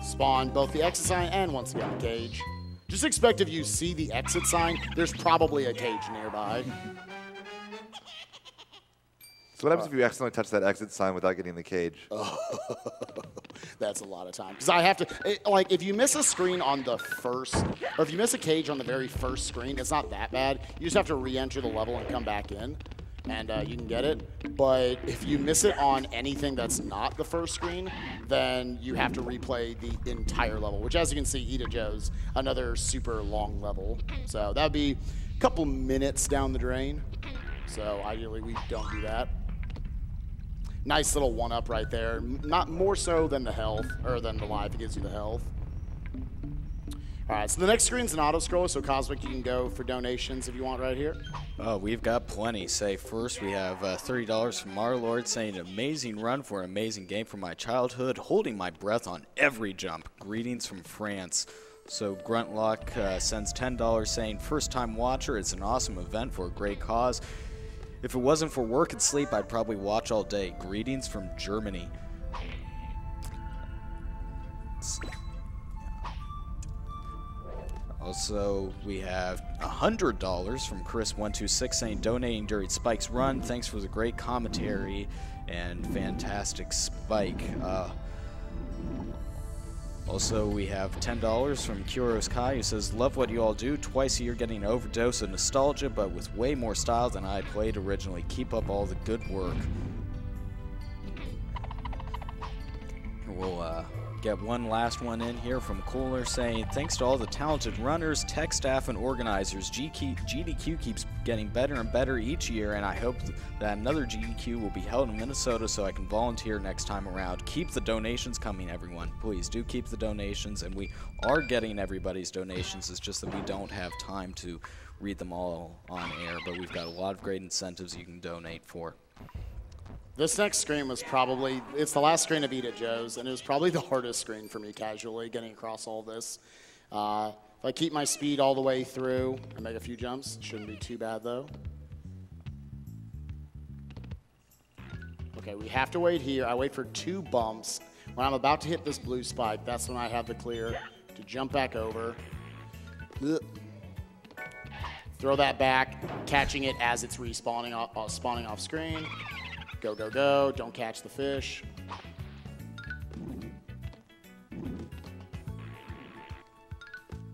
Spawn both the exit sign and once again the cage. Just expect if you see the exit sign, there's probably a cage nearby. So what happens if you accidentally touch that exit sign without getting the cage? That's a lot of time. Because I have to, like, if you miss a screen on the first, or if you miss a cage on the very first screen, it's not that bad. You just have to re-enter the level and come back in, and you can get it. But if you miss it on anything that's not the first screen, then you have to replay the entire level, which, as you can see, Ida Joe's another super long level. So that would be a couple minutes down the drain. So ideally, we don't do that. Nice little one-up right there. Not more so than the health, or than the life. It gives you the health. All right, so the next screen's an auto-scroller, so Cosmic, you can go for donations if you want right here. Oh, we've got plenty. Say, first we have $30 from Marlord saying, amazing run for an amazing game from my childhood, holding my breath on every jump. Greetings from France. So Gruntlock sends $10 saying, first-time watcher, it's an awesome event for a great cause. If it wasn't for work and sleep, I'd probably watch all day. Greetings from Germany. Also, we have $100 from Chris126 saying, donating during Spike's run. Thanks for the great commentary and fantastic Spike. Also, we have $10 from Kuros Kai, who says, love what you all do. Twice a year getting an overdose of nostalgia, but with way more style than I played originally. Keep up all the good work. We'll get one last one in here from Cooler saying, thanks to all the talented runners, tech staff, and organizers. GDQ keeps getting better and better each year, and I hope that another GDQ will be held in Minnesota so I can volunteer next time around. Keep the donations coming, everyone. Please do keep the donations, and we are getting everybody's donations. It's just that we don't have time to read them all on air, but we've got a lot of great incentives you can donate for. This next screen was probably, it's the last screen of Eat at Joe's, and it was probably the hardest screen for me casually, getting across all this. If I keep my speed all the way through and make a few jumps, shouldn't be too bad though. Okay, we have to wait here. I wait for 2 bumps. When I'm about to hit this blue spike, that's when I have the clear to jump back over. Ugh. Throw that back, catching it as it's respawning spawning off screen. Go, go, go. Don't catch the fish.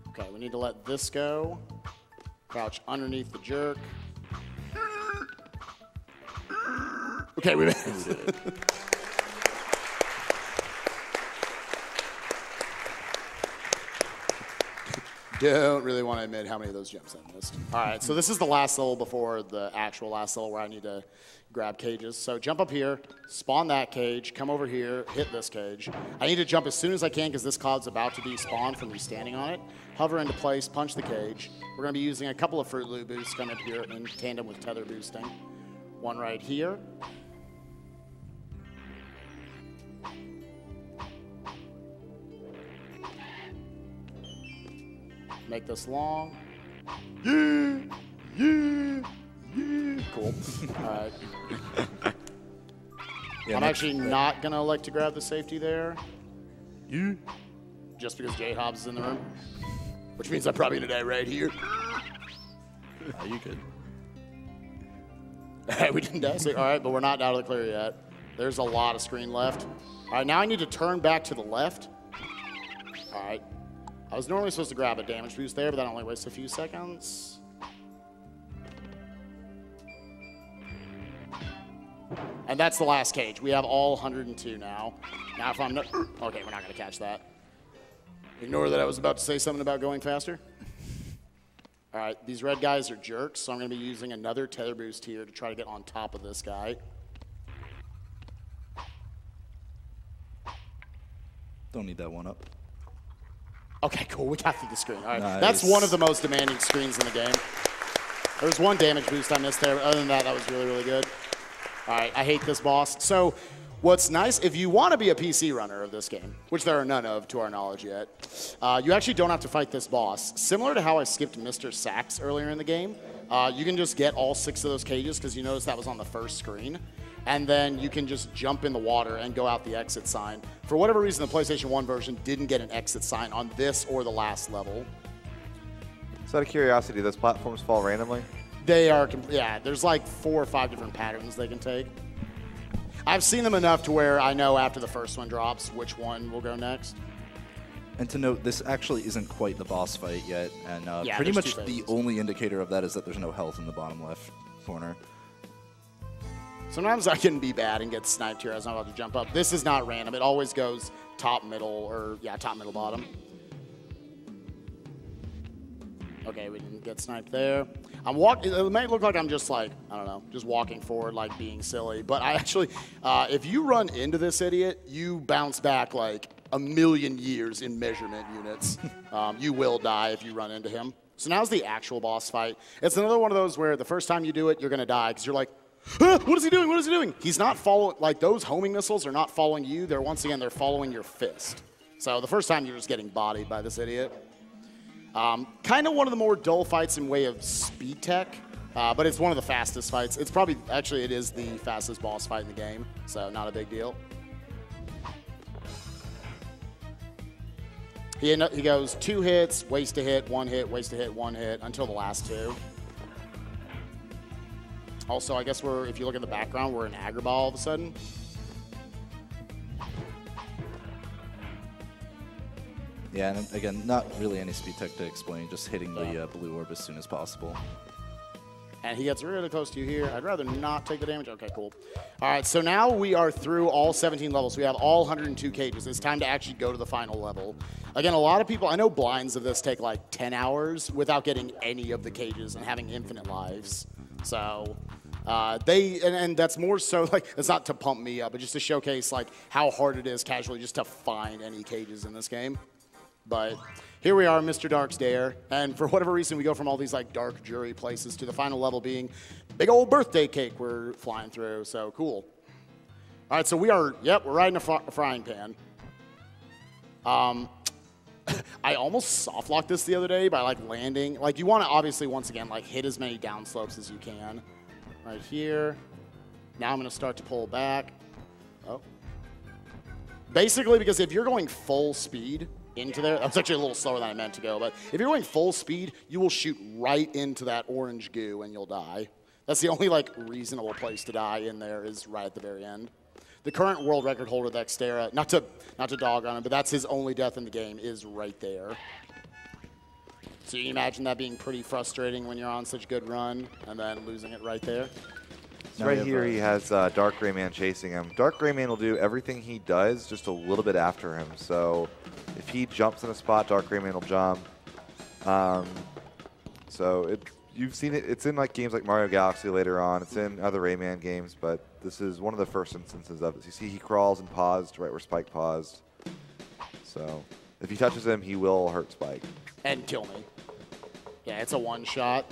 Okay, we need to let this go. Crouch underneath the jerk. Okay, we made it. Don't really want to admit how many of those jumps I missed. All right, so this is the last level before the actual last level where I need to grab cages. So jump up here, spawn that cage, come over here, hit this cage. I need to jump as soon as I can because this cloud's about to be spawned from me standing on it. Hover into place, punch the cage. We're going to be using a couple of Fruit Loop boosts coming up here in tandem with tether boosting. One right here. Make this long. Yeah, yeah, yeah. Cool. All right. Yeah, I'm actually not going to elect to grab the safety there. Yeah. Just because J-Hobbs is in the room. Which means I'm probably going to die right here. You could. All right, we didn't die. So, all right, but we're not out of the clear yet. There's a lot of screen left. All right, now I need to turn back to the left. All right. I was normally supposed to grab a damage boost there, but that only wastes a few seconds. And that's the last cage. We have all 102 now. Now if I'm not... Okay, we're not going to catch that. Ignore that I was about to say something about going faster. All right, these red guys are jerks, so I'm going to be using another tether boost here to try to get on top of this guy. Don't need that one up. Okay, cool. We got through the screen. All right, Nice. That's one of the most demanding screens in the game. There was one damage boost I missed there. Other than that, that was really, really good. All right, I hate this boss. So what's nice, if you want to be a PC runner of this game, which there are none of to our knowledge yet, you actually don't have to fight this boss. Similar to how I skipped Mr. Sax earlier in the game, you can just get all 6 of those cages because you notice that was on the first screen. And then you can just jump in the water and go out the exit sign. For whatever reason, the PlayStation 1 version didn't get an exit sign on this or the last level. So out of curiosity, those platforms fall randomly? They are, yeah, there's like 4 or 5 different patterns they can take. I've seen them enough to where I know after the first one drops which one will go next. And to note, this actually isn't quite the boss fight yet, and Yeah, pretty there's much 2 the phases. only indicator of that is that there's no health in the bottom left corner. Sometimes I can be bad and get sniped here as I'm about to jump up. This is not random. It always goes top, middle, or, yeah, top, middle, bottom. Okay, we didn't get sniped there. I'm walking. It might look like I'm just like, I don't know, just walking forward like being silly. But I actually, if you run into this idiot, you bounce back like a million years in measurement units. You will die if you run into him. So now's the actual boss fight. It's another one of those where the first time you do it, you're going to die because you're like, ah, what is he doing? What is he doing? He's not following, like those homing missiles are not following you. They're, once again, they're following your fist. So the first time you're just getting bodied by this idiot. Kind of one of the more dull fights in way of speed tech, but it's one of the fastest fights. It's probably, actually, it is the fastest boss fight in the game, so not a big deal. He goes 2 hits, waste a hit, 1 hit, waste a hit, 1 hit, until the last 2. Also, I guess if you look at the background, we're in Agrabah all of a sudden. Yeah, and again, not really any speed tech to explain, just hitting the blue orb as soon as possible. And he gets really close to you here. I'd rather not take the damage. Okay, cool. All right, so now we are through all 17 levels. We have all 102 cages. It's time to actually go to the final level. Again, a lot of people, I know blinds of this take like 10 hours without getting any of the cages and having infinite lives. So and that's more so, like, it's not to pump me up, but just to showcase like how hard it is casually just to find any cages in this game. But here we are, Mr. Dark's Dare, and for whatever reason, we go from all these like dark jury places to the final level being big old birthday cake we're flying through. So cool. All right, so we're riding a frying pan. I almost soft locked this the other day by like landing. Like you want to obviously once again like hit as many downslopes as you can. Right here. Now I'm going to start to pull back. Oh. Basically, because if you're going full speed into there, that's actually a little slower than I meant to go, but if you're going full speed, you will shoot right into that orange goo and you'll die. That's the only like reasonable place to die in there is right at the very end. The current world record holder, Dextera, not to dog on him, but that's his only death in the game is right there. So you can imagine that being pretty frustrating when you're on such a good run and then losing it right there. So right here he has Dark Rayman chasing him. Dark Rayman will do everything he does just a little bit after him. So if he jumps in a spot, Dark Rayman will jump. So you've seen it. It's in like games like Mario Galaxy later on. It's in other Rayman games, but this is one of the first instances of it. So you see he crawls and paused right where Spike paused. So if he touches him, he will hurt Spike. And kill me. Yeah, it's a one-shot.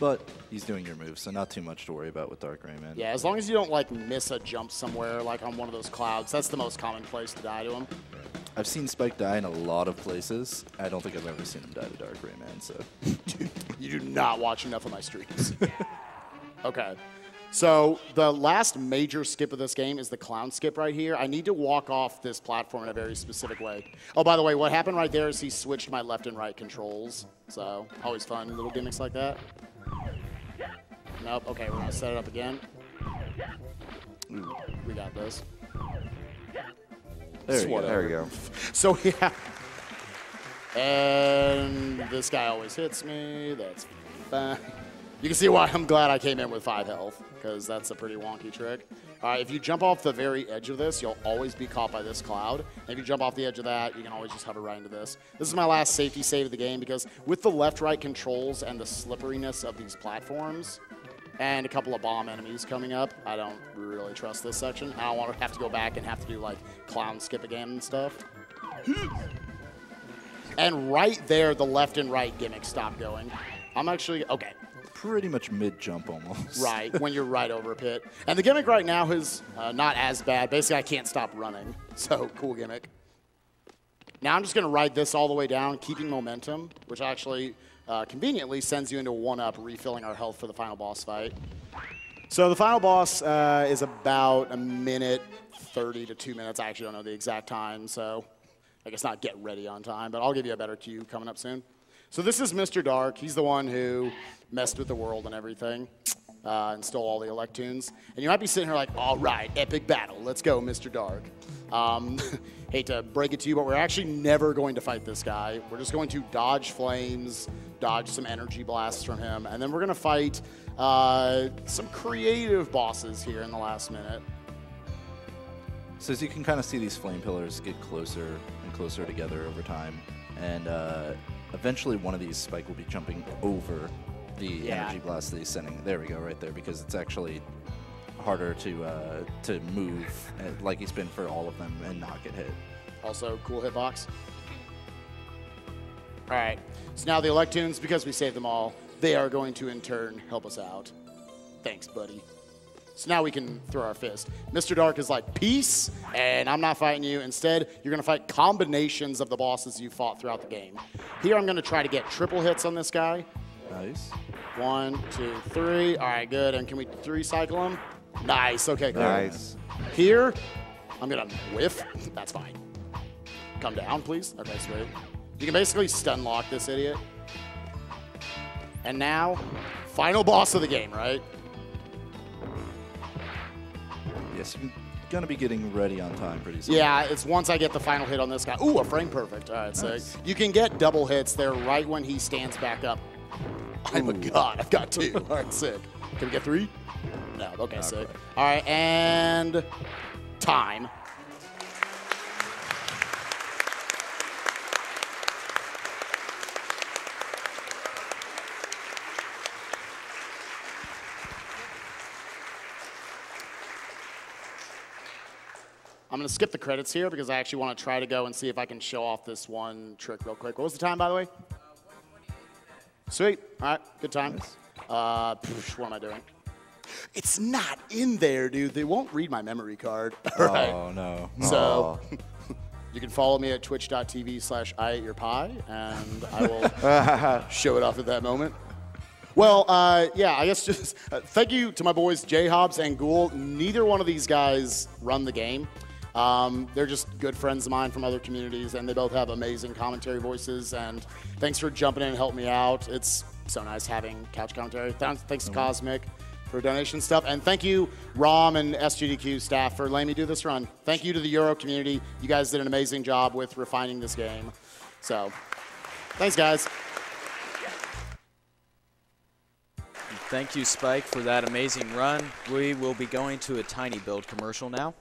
But he's doing your moves, so not too much to worry about with Dark Rayman. Yeah, as long as you don't like miss a jump somewhere, like on one of those clouds, that's the most common place to die to him. I've seen Spike die in a lot of places. I don't think I've ever seen him die to Dark Rayman, so. You do not watch enough of my streams. Okay. So the last major skip of this game is the clown skip right here. I need to walk off this platform in a very specific way. Oh, by the way, what happened right there is he switched my left and right controls. So always fun, little gimmicks like that. Nope. Okay, we're going to set it up again. We got this. There you go. So, yeah. And this guy always hits me. That's fine. You can see why I'm glad I came in with 5 health, because that's a pretty wonky trick. All right, if you jump off the very edge of this, you'll always be caught by this cloud. And if you jump off the edge of that, you can always just hover right into this. This is my last safety save of the game, because with the left-right controls and the slipperiness of these platforms, and a couple of bomb enemies coming up, I don't really trust this section. I don't want to have to go back and have to do, like, clown skip again and stuff. And right there, the left and right gimmick stopped going. I'm actually, okay. Pretty much mid-jump almost. Right, when you're right over a pit. And the gimmick right now is not as bad. Basically, I can't stop running. So, cool gimmick. Now I'm just going to ride this all the way down, keeping momentum, which actually conveniently sends you into a 1-up, refilling our health for the final boss fight. So the final boss is about a minute 30 to 2 minutes. I actually don't know the exact time, so I guess not get ready on time, but I'll give you a better cue coming up soon. So this is Mr. Dark. He's the one who messed with the world and everything, and stole all the Electoons. And you might be sitting here like, all right, epic battle. Let's go, Mr. Dark. Hate to break it to you, but we're actually never going to fight this guy. We're just going to dodge flames, dodge some energy blasts from him, and then we're going to fight some creative bosses here in the last minute. So as you can kind of see, these flame pillars get closer and closer together over time. And eventually one of these, Spike will be jumping over the energy blast that he's sending. There we go, right there, because it's actually harder to move like he's been for all of them and not get hit. Also, cool hitbox. All right, so now the Electoons, because we saved them all, they are going to in turn help us out. Thanks, buddy. So now we can throw our fist. Mr. Dark is like, peace, and I'm not fighting you. Instead, you're going to fight combinations of the bosses you fought throughout the game. Here, I'm going to try to get triple hits on this guy. Nice. 1, 2, 3. All right, good. And can we 3-cycle him? Nice. Okay, cool. Nice. Here, I'm going to whiff. That's fine. Come down, please. Okay, sweet. You can basically stun lock this idiot. And now, final boss of the game, right? Yes, you're going to be getting ready on time pretty soon. Yeah, it's once I get the final hit on this guy. Ooh, a frame perfect. All right, nice. So you can get double hits there right when he stands back up. I'm a god. I've got 2. All right, sick. Can we get 3? No. Okay, sick. All right, and time. I'm going to skip the credits here because I actually want to try to go and see if I can show off this one trick real quick. What was the time, by the way? Sweet. All right. Good time. Nice. What am I doing? It's not in there, dude. They won't read my memory card. All right. Oh, no. So you can follow me at twitch.tv/IAteYourPie, and I will show it off at that moment. Well, yeah, I guess just thank you to my boys J Hobbs and Ghoul. Neither one of these guys run the game. They're just good friends of mine from other communities, and they both have amazing commentary voices. And thanks for jumping in and helping me out. It's so nice having couch commentary. Thanks to Cosmic for donation stuff. And thank you, ROM and SGDQ staff, for letting me do this run. Thank you to the Euro community. You guys did an amazing job with refining this game. So, thanks, guys. Thank you, Spike, for that amazing run. We will be going to a Tiny Build commercial now.